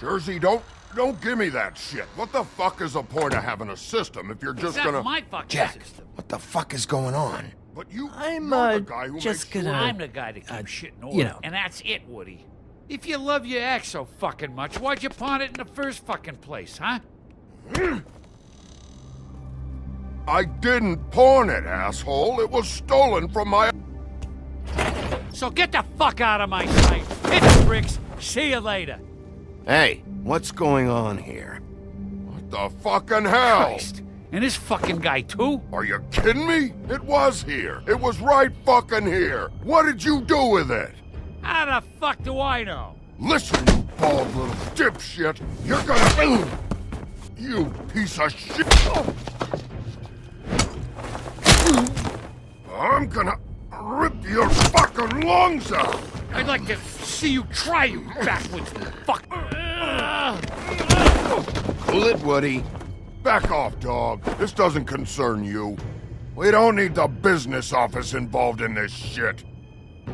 M: Jersey, don't give me that shit. What the fuck is the point of having a system if you're just gonna...
O: my fucking
A: Jack,
O: system.
A: what the fuck is going on?
M: But
O: I'm
M: you're the guy who
O: just
M: makes
O: gonna.
M: sure...
O: I'm the guy that keeps shit in order,
C: you know.
O: and that's it, Woody. If you love your ex so fucking much, why'd you pawn it in the first fucking place, huh?
M: I didn't pawn it, asshole. It was stolen from my...
O: So get the fuck out of my sight. Hit the bricks. See you later.
A: Hey, what's going on here?
M: What the fucking hell?
O: Christ. And this fucking guy, too?
M: Are you kidding me? It was here. It was right fucking here. What did you do with it?
O: How the fuck do I know?
M: Listen, you bald little dipshit. You're gonna... You piece of shit. I'm gonna rip your fucking lungs out.
O: I'd like to see you try, you backwards fuck.
A: Cool it, Woody.
M: Back off, dog. This doesn't concern you. We don't need the business office involved in this shit.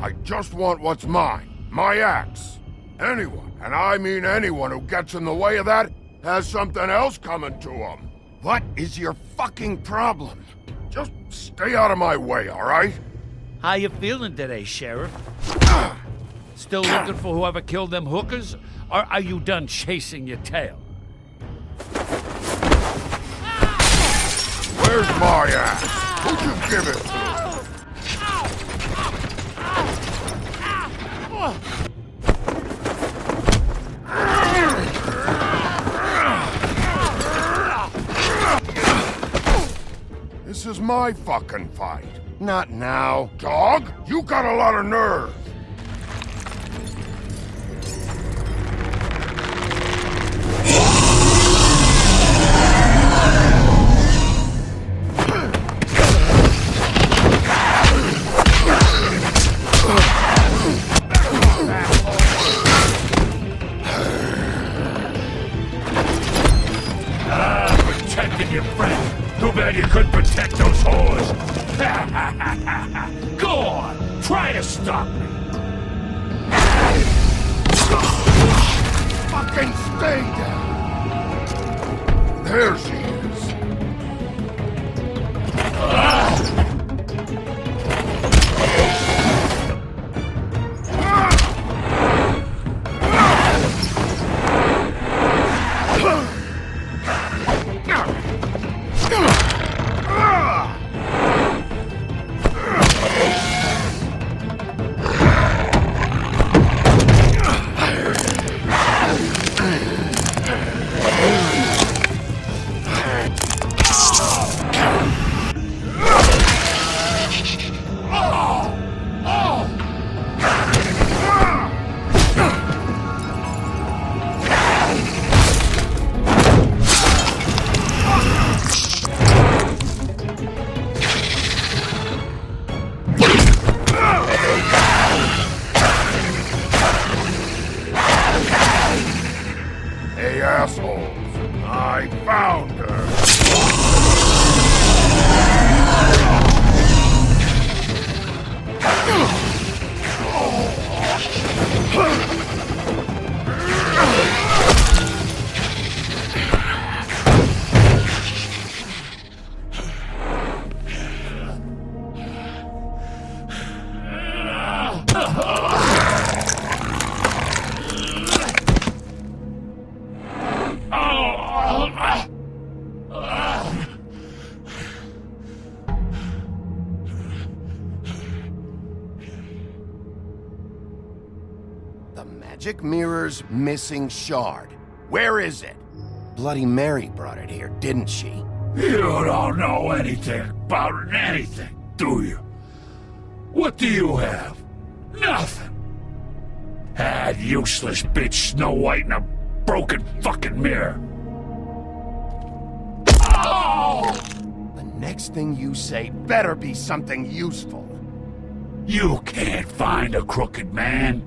M: I just want what's mine. My axe. Anyone, and I mean anyone who gets in the way of that, has something else coming to them.
A: What is your fucking problem?
M: Just stay out of my way, all right?
O: How you feeling today, Sheriff? Still looking for whoever killed them hookers? Or are you done chasing your tail?
M: Where's my axe? Who'd you give it to? This is my fucking fight.
A: Not now.
M: Dog, you got a lot of nerve.
O: Protecting your friend. Too bad you couldn't protect those whores. Go on, try to stop me.
M: Fucking stay down. There she is. assholes! I found her!
A: The magic mirror's missing shard. Where is it? Bloody Mary brought it here, didn't she?
P: You don't know anything about anything, do you? What do you have? Nothing. That useless bitch Snow White in a broken fucking mirror. Oh!
A: The next thing you say better be something useful.
P: You can't find a crooked man.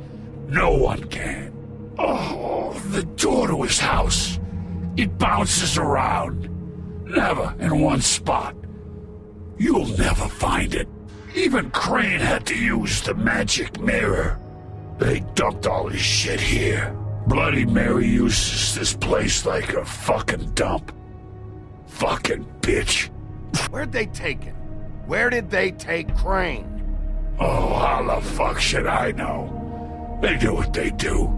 P: No one can. Oh, the door to his house. It bounces around. Never in one spot. You'll never find it. Even Crane had to use the magic mirror. They dumped all his shit here. Bloody Mary uses this place like a fucking dump. Fucking bitch.
A: Where'd they take it? Where did they take Crane?
P: Oh, how the fuck should I know? They do what they do.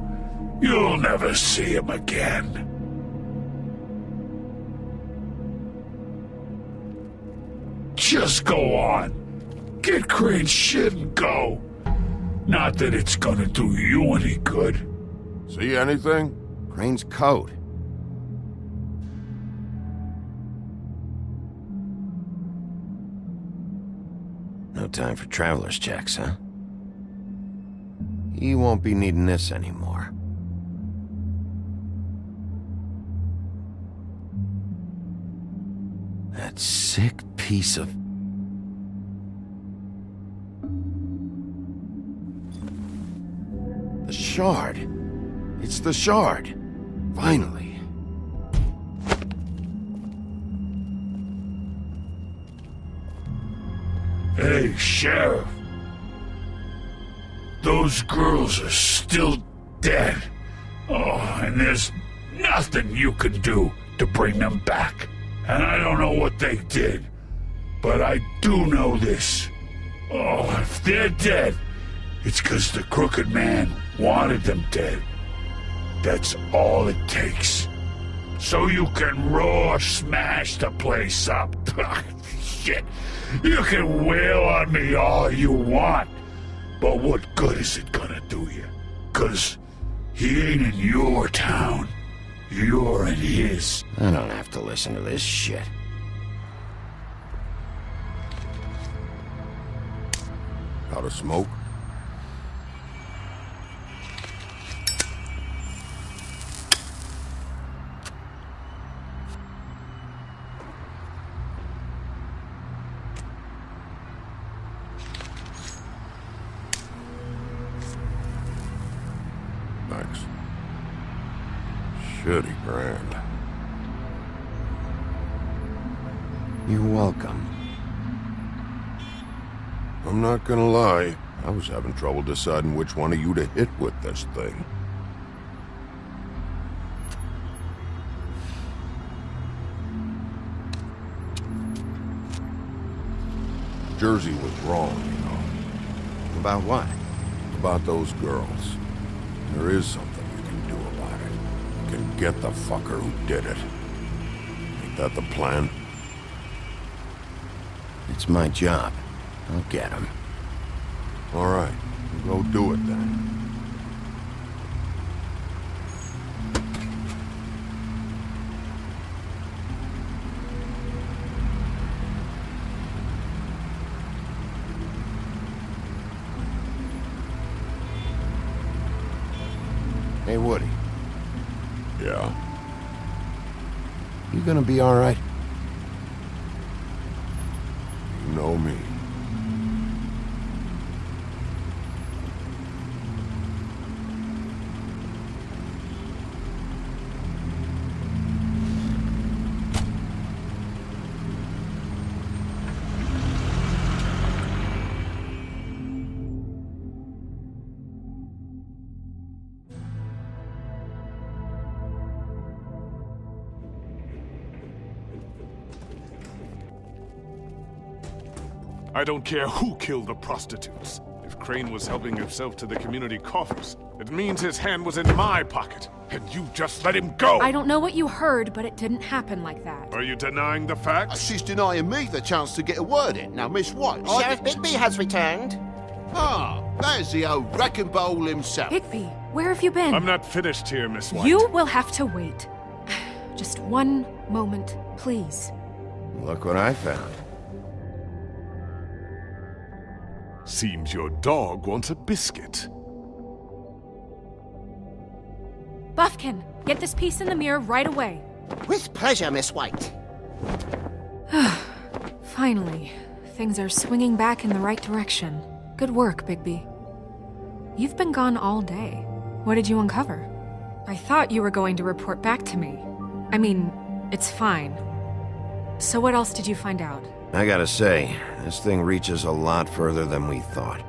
P: You'll never see him again. Just go on. Get Crane's shit and go. Not that it's gonna do you any good.
M: See anything?
A: Crane's coat. No time for traveler's checks, huh? He won't be needing this anymore. That sick piece of... The shard. It's the shard. Finally.
P: Hey, Sheriff. Those girls are still dead. Oh, and there's nothing you can do to bring them back. And I don't know what they did, but I do know this. Oh, if they're dead, it's 'cause the Crooked Man wanted them dead. That's all it takes. So you can roar smash the place up. Shit, you can wail on me all you want. But what good is it gonna do you? 'Cause he ain't in your town. You're in his.
A: I don't have to listen to this shit.
M: Out of smoke? Thanks. Shitty brand.
A: You're welcome.
M: I'm not gonna lie, I was having trouble deciding which one of you to hit with this thing. Jersey was wrong, you know.
A: About what?
M: About those girls. There is something you can do about it. You can get the fucker who did it. Ain't that the plan?
A: It's my job. I'll get him.
M: All right, go do it then.
A: Hey, Woody.
M: Yeah?
A: You gonna be all right?
M: You know me. I don't care who killed the prostitutes. If Crane was helping himself to the community coffers, it means his hand was in my pocket, and you just let him go!
G: I don't know what you heard, but it didn't happen like that.
M: Are you denying the facts?
B: She's denying me the chance to get a word in. Now, Miss White...
Q: Sheriff Bigby has returned.
B: Ah, there's the old wrecking ball himself.
G: Bigby, where have you been?
M: I'm not finished here, Miss White.
G: You will have to wait. Just one moment, please.
A: Look what I found.
M: Seems your dog wants a biscuit.
G: Buffkin, get this piece in the mirror right away.
Q: With pleasure, Miss White.
G: Finally, things are swinging back in the right direction. Good work, Bigby. You've been gone all day. What did you uncover? I thought you were going to report back to me. I mean, it's fine. So what else did you find out?
A: I gotta say, this thing reaches a lot further than we thought.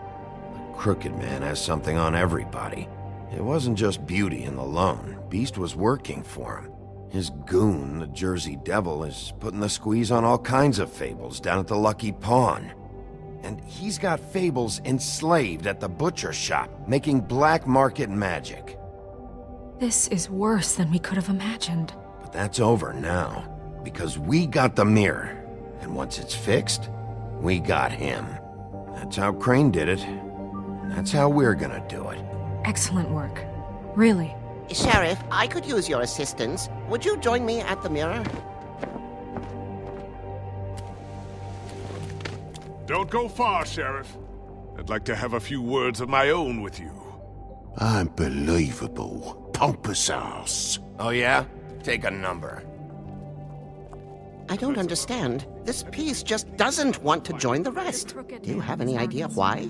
A: The Crooked Man has something on everybody. It wasn't just Beauty and the Lone. Beast was working for him. His goon, the Jersey Devil, is putting the squeeze on all kinds of fables down at the Lucky Pawn. And he's got fables enslaved at the butcher shop, making black market magic.
G: This is worse than we could have imagined.
A: But that's over now, because we got the mirror. And once it's fixed, we got him. That's how Crane did it. And that's how we're gonna do it.
G: Excellent work. Really.
Q: Sheriff, I could use your assistance. Would you join me at the mirror?
M: Don't go far, Sheriff. I'd like to have a few words of my own with you.
B: Unbelievable. Pompous ass.
A: Oh yeah? Take a number.
Q: I don't understand. This piece just doesn't want to join the rest. Do you have any idea why?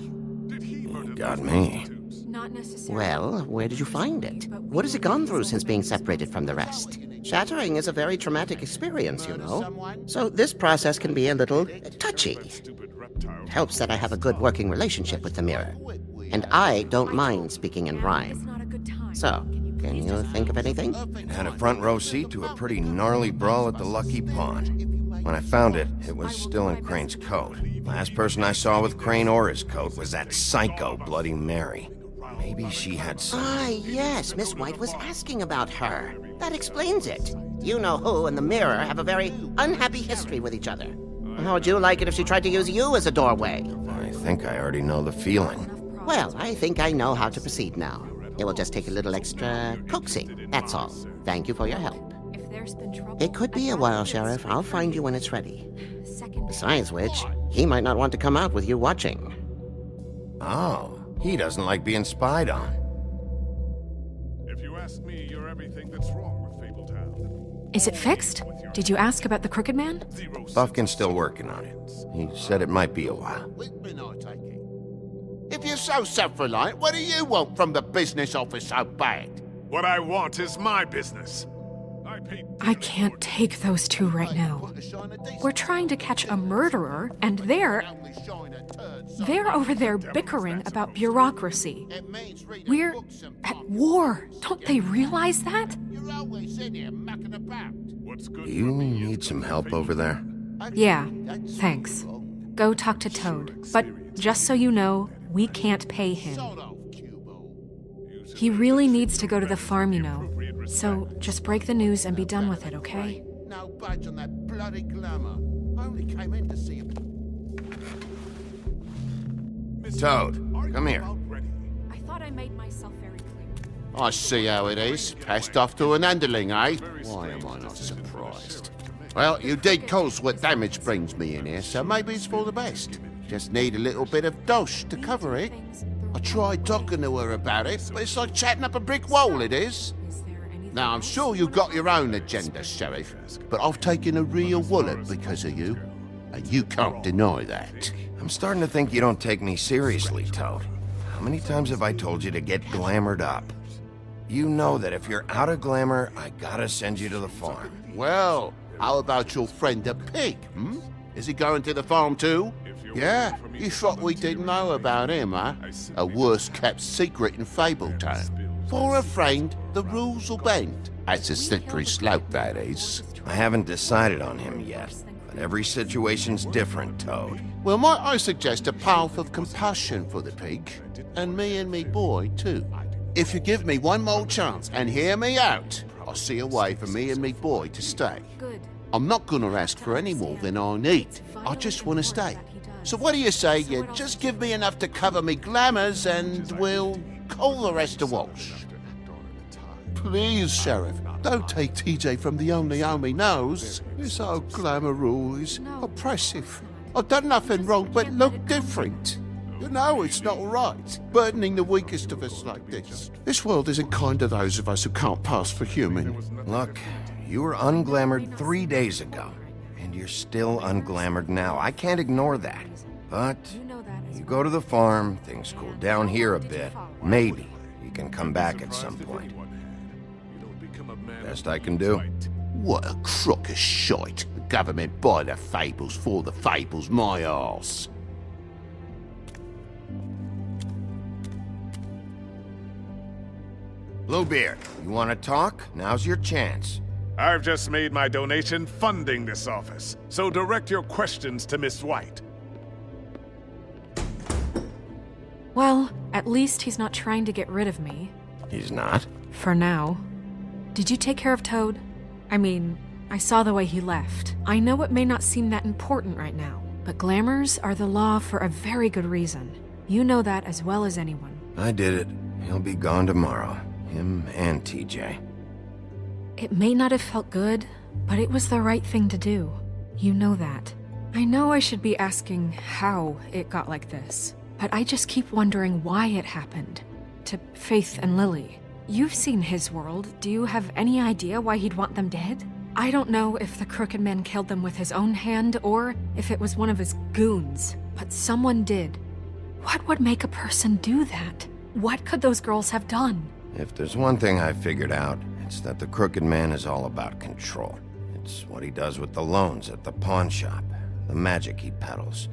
A: You got me.
G: Not necessarily.
Q: Well, where did you find it? What has it gone through since being separated from the rest? Shattering is a very traumatic experience, you know. So this process can be a little touchy. It helps that I have a good working relationship with the mirror. And I don't mind speaking in rhyme. So, can you think of anything?
A: It had a front row seat to a pretty gnarly brawl at the Lucky Pawn. When I found it, it was still in Crane's coat. Last person I saw with Crane or his coat was that psycho Bloody Mary. Maybe she had some...
Q: Ah, yes, Miss White was asking about her. That explains it. You know who and the mirror have a very unhappy history with each other. How would you like it if she tried to use you as a doorway?
A: I think I already know the feeling.
Q: Well, I think I know how to proceed now. It will just take a little extra coaxing, that's all. Thank you for your help. It could be a while, Sheriff. I'll find you when it's ready. Besides which, he might not want to come out with you watching.
A: Oh, he doesn't like being spied on.
M: If you ask me, you're everything that's wrong with Fabletown.
G: Is it fixed? Did you ask about the Crooked Man?
A: Buffkin's still working on it. He said it might be a while.
B: If you're so self-reliant, what do you want from the business office so bad?
M: What I want is my business.
G: I can't take those two right now. We're trying to catch a murderer, and they're over there bickering about bureaucracy. We're at war. Don't they realize that?
A: Do you need some help over there?
G: Yeah, thanks. Go talk to Toad. But just so you know, we can't pay him. He really needs to go to the farm, you know. So just break the news and be done with it, okay?
B: No budge on that bloody glamour. I only came in to see him.
A: Toad, come here.
G: I thought I made myself very clear.
B: I see how it is. Passed off to an underling, eh? Why am I not surprised? Well, you did cause what damage brings me in here, so maybe it's for the best. Just need a little bit of dosh to cover it. I tried talking to her about it, but it's like chatting up a brick wall, it is. Now, I'm sure you've got your own agenda, Sheriff, but I've taken a real wallet because of you, and you can't deny that.
A: I'm starting to think you don't take me seriously, Toad. How many times have I told you to get glamored up? You know that if you're out of glamour, I gotta send you to the farm.
B: Well, how about your friend the pig, hmm? Is he going to the farm too? Yeah? You thought we didn't know about him, huh? A worst-kept secret in Fabletown. For a friend, the rules will bend. That's a slippery slope, that is.
A: I haven't decided on him yet, but But every situation's different, Toad.
B: Well, might I suggest a path of compassion for the pig? And me boy, too. If you give me one more chance and hear me out, I'll see a way for me and me boy to stay.
G: Good.
B: I'm not gonna ask for any more than I need. I just want to stay. So what do you say you just give me enough to cover me glamours and we'll call the rest a wash? Please, Sheriff, don't take TJ from the only home he knows. You're so glamorous, oppressive. I've done nothing wrong but look different. You know it's not right, burdening the weakest of us like this. This world isn't kind to those of us who can't pass for human.
A: Look, you were unglamored 3 days ago, and you're still unglamored now. I can't ignore that. But you go to the farm, things cool down here a bit. Maybe you can come back at some point. Best I can do.
B: What a crock of shite. The government buy the fables for the fables, my arse.
A: Bluebeard, you want to talk? Now's your chance.
R: I've just made my donation funding this office, so direct your questions to Miss White.
G: Well, at least he's not trying to get rid of me.
A: He's not?
G: For now. Did you take care of Toad? I mean, I saw the way he left. I know it may not seem that important right now, but glamours are the law for a very good reason. You know that as well as anyone.
A: I did it. He'll be gone tomorrow. Him and TJ.
G: It may not have felt good, but it was the right thing to do. You know that. I know I should be asking how it got like this, but I just keep wondering why it happened. To Faith and Lily. You've seen his world. Do you have any idea why he'd want them dead? I don't know if the Crooked Man killed them with his own hand or if it was one of his goons, but someone did. What would make a person do that? What could those girls have done?
A: If there's one thing I figured out, it's that the Crooked Man is all about control. It's what he does with the loans at the pawn shop, the magic he peddles,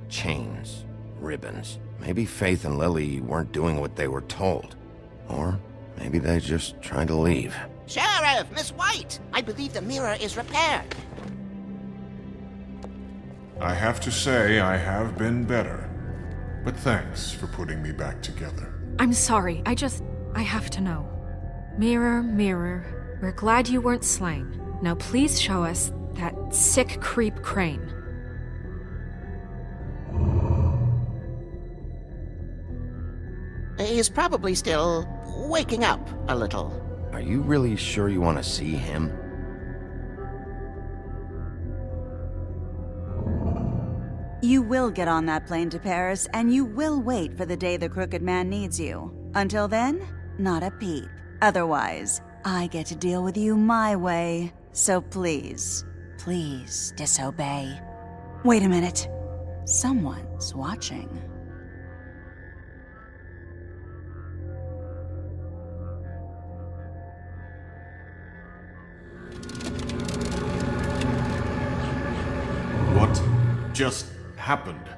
A: chains, ribbons. Maybe Faith and Lily weren't doing what they were told. Or maybe they just tried to leave.
Q: Sheriff, Miss White! I believe the mirror is repaired.
M: I have to say I have been better. But thanks for putting me back together.
G: I'm sorry, I have to know. Mirror, mirror, we're glad you weren't slain. Now please show us that sick creep Crane.
Q: He's probably still waking up a little.
A: Are you really sure you want to see him?
S: You will get on that plane to Paris, and you will wait for the day the Crooked Man needs you. Until then, not a peep. Otherwise, I get to deal with you my way. So please, please disobey. Wait a minute. Someone's watching.
M: What just happened?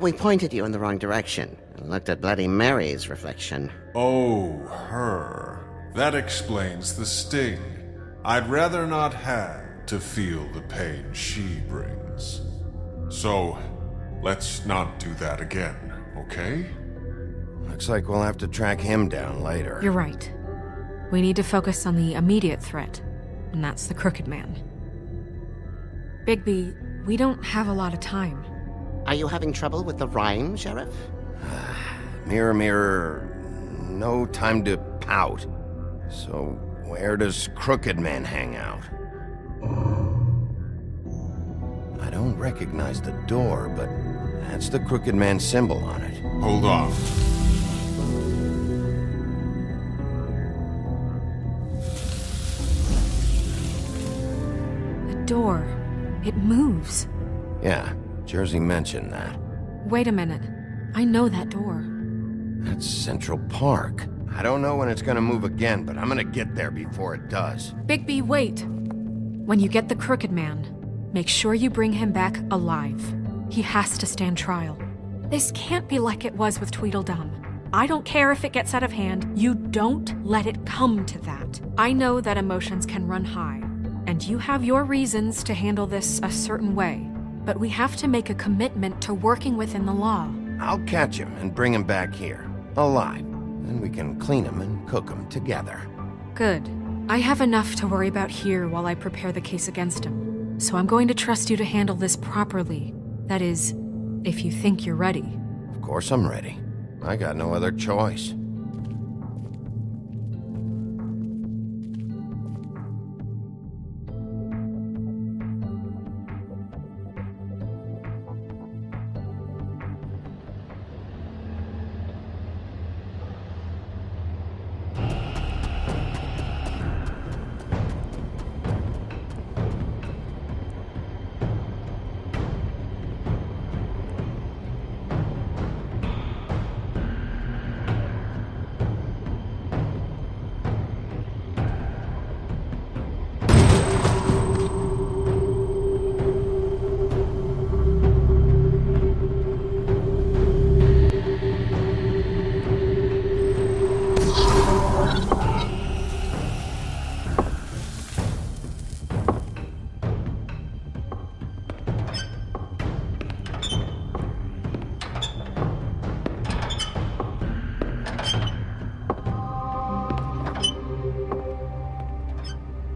Q: We pointed you in the wrong direction and looked at Bloody Mary's reflection.
M: Oh, her. That explains the sting. I'd rather not have to feel the pain she brings. So, let's not do that again, okay?
A: Looks like we'll have to track him down later.
G: You're right. We need to focus on the immediate threat, and that's the Crooked Man. Bigby, we don't have a lot of time.
Q: Are you having trouble with the rhyme, Sheriff?
A: Mirror, mirror, no time to pout. So, where does Crooked Man hang out? I don't recognize the door, but that's the Crooked Man symbol on it.
M: Hold on.
G: The door. It moves.
A: Yeah, Jersey mentioned that.
G: Wait a minute. I know that door.
A: That's Central Park. I don't know when it's gonna move again, but I'm gonna get there before it does.
G: Bigby, wait! When you get the Crooked Man, make sure you bring him back alive. He has to stand trial. This can't be like it was with Tweedledum. I don't care if it gets out of hand. You don't let it come to that. I know that emotions can run high, and you have your reasons to handle this a certain way. But we have to make a commitment to working within the law.
A: I'll catch him and bring him back here, alive. Then we can clean him and cook him together.
G: Good. I have enough to worry about here while I prepare the case against him. So I'm going to trust you to handle this properly. That is, if you think you're ready.
A: Of course I'm ready. I got no other choice.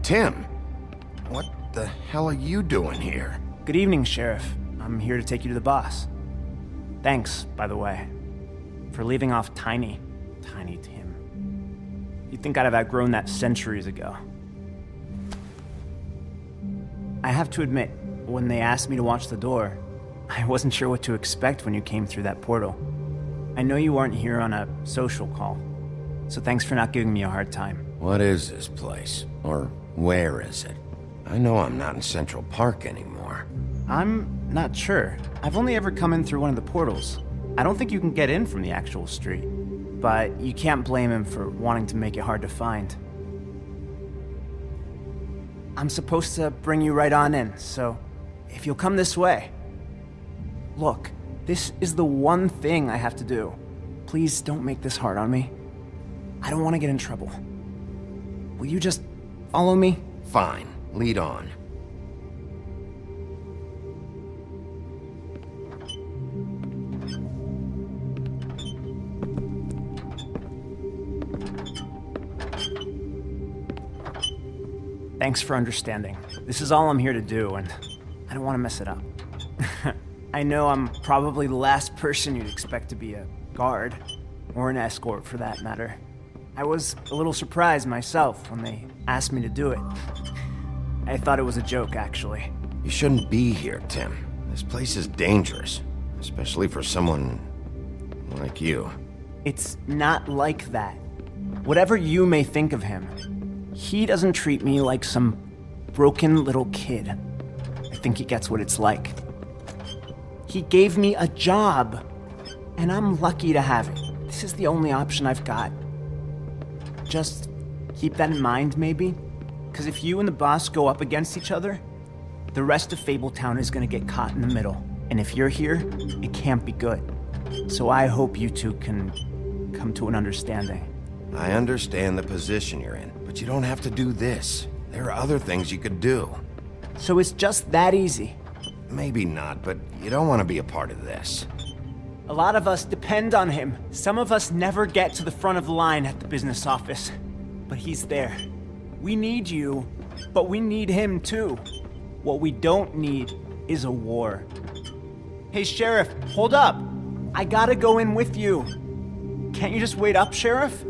A: Tim, what the hell are you doing here?
T: Good evening, Sheriff. I'm here to take you to the boss. Thanks, by the way, for leaving off Tiny Tim. You'd think I'd have outgrown that centuries ago. I have to admit, when they asked me to watch the door, I wasn't sure what to expect when you came through that portal. I know you weren't here on a social call, so thanks for not giving me a hard time.
A: What is this place? Or where is it? I know I'm not in Central Park anymore.
T: I'm not sure. I've only ever come in through one of the portals. I don't think you can get in from the actual street. But you can't blame him for wanting to make it hard to find. I'm supposed to bring you right on in, so if you'll come this way. Look, this is the one thing I have to do. Please don't make this hard on me. I don't want to get in trouble. Will you just follow me?
A: Fine. Lead on.
T: Thanks for understanding. This is all I'm here to do, and I don't want to mess it up. I know I'm probably the last person you'd expect to be a guard, or an escort for that matter. I was a little surprised myself when they asked me to do it. I thought it was a joke, actually.
A: You shouldn't be here, Tim. This place is dangerous, especially for someone like you.
T: It's not like that. Whatever you may think of him, he doesn't treat me like some broken little kid. I think he gets what it's like. He gave me a job, and I'm lucky to have it. This is the only option I've got. Just keep that in mind, maybe? Because if you and the boss go up against each other, the rest of Fabletown is going to get caught in the middle. And if you're here, it can't be good. So I hope you two can come to an understanding.
A: I understand the position you're in, but you don't have to do this. There are other things you could do.
T: So it's just that easy?
A: Maybe not, but you don't want to be a part of this.
T: A lot of us depend on him. Some of us never get to the front of the line at the business office. But he's there. We need you, but we need him too. What we don't need is a war. Hey, Sheriff, hold up. I gotta go in with you. Can't you just wait up, Sheriff?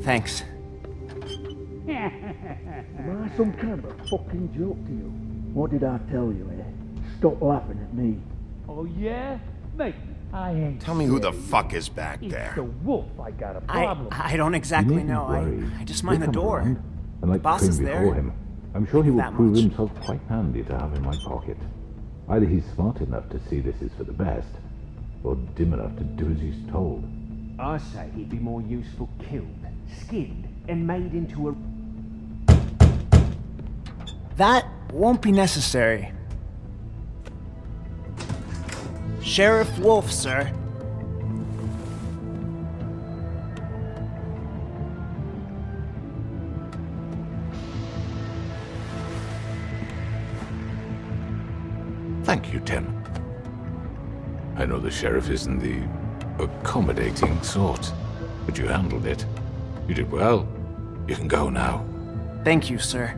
T: Thanks.
U: Am I some kind of a fucking joke to you? What did I tell you, eh? Stop laughing at me.
J: Oh, yeah? Mate, I ain't
A: Tell me who the fuck is back there.
J: It's the wolf I got a problem.
T: I don't exactly know. I just mind the door.
V: And like
T: Boss
V: the
T: is
V: thing
T: there.
V: before him, I'm sure he will
T: That
V: prove
T: much.
V: himself quite handy to have in my pocket. Either he's smart enough to see this is for the best, or dim enough to do as he's told.
J: I say he'd be more useful killed, skinned, and made into a...
T: That won't be necessary. Sheriff Wolf, sir.
V: Thank you, Tim. I know the sheriff isn't the accommodating sort, but you handled it. You did well. You can go now.
T: Thank you, sir.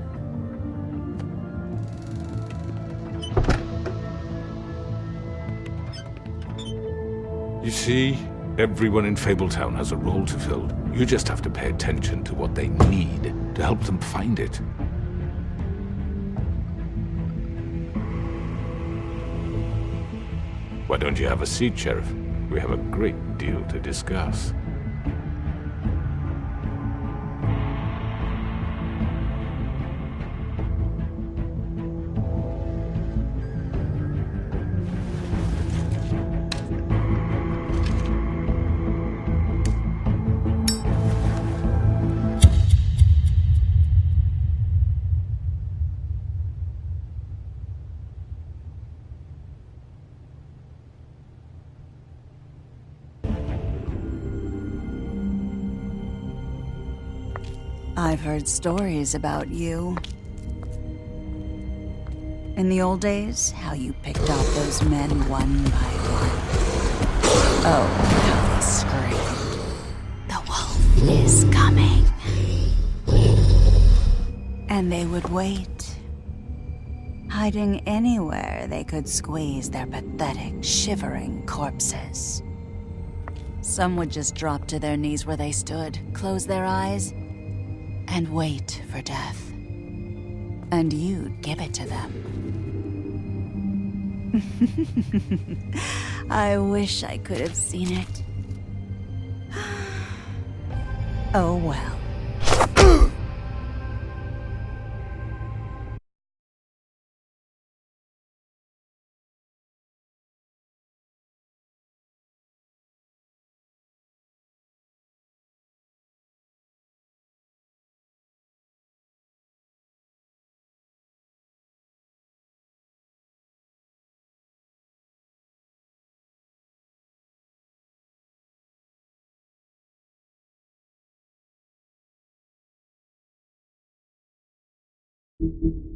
V: You see, everyone in Fabletown has a role to fill. You just have to pay attention to what they need to help them find it. Why don't you have a seat, Sheriff? We have a great deal to discuss.
S: I've heard stories about you. In the old days, how you picked off those men one by one. Oh, how they screamed. The wolf is coming. And they would wait, hiding anywhere they could squeeze their pathetic, shivering corpses. Some would just drop to their knees where they stood, close their eyes, and wait for death. And you'd give it to them. I wish I could have seen it. Oh well.
U: Thank you.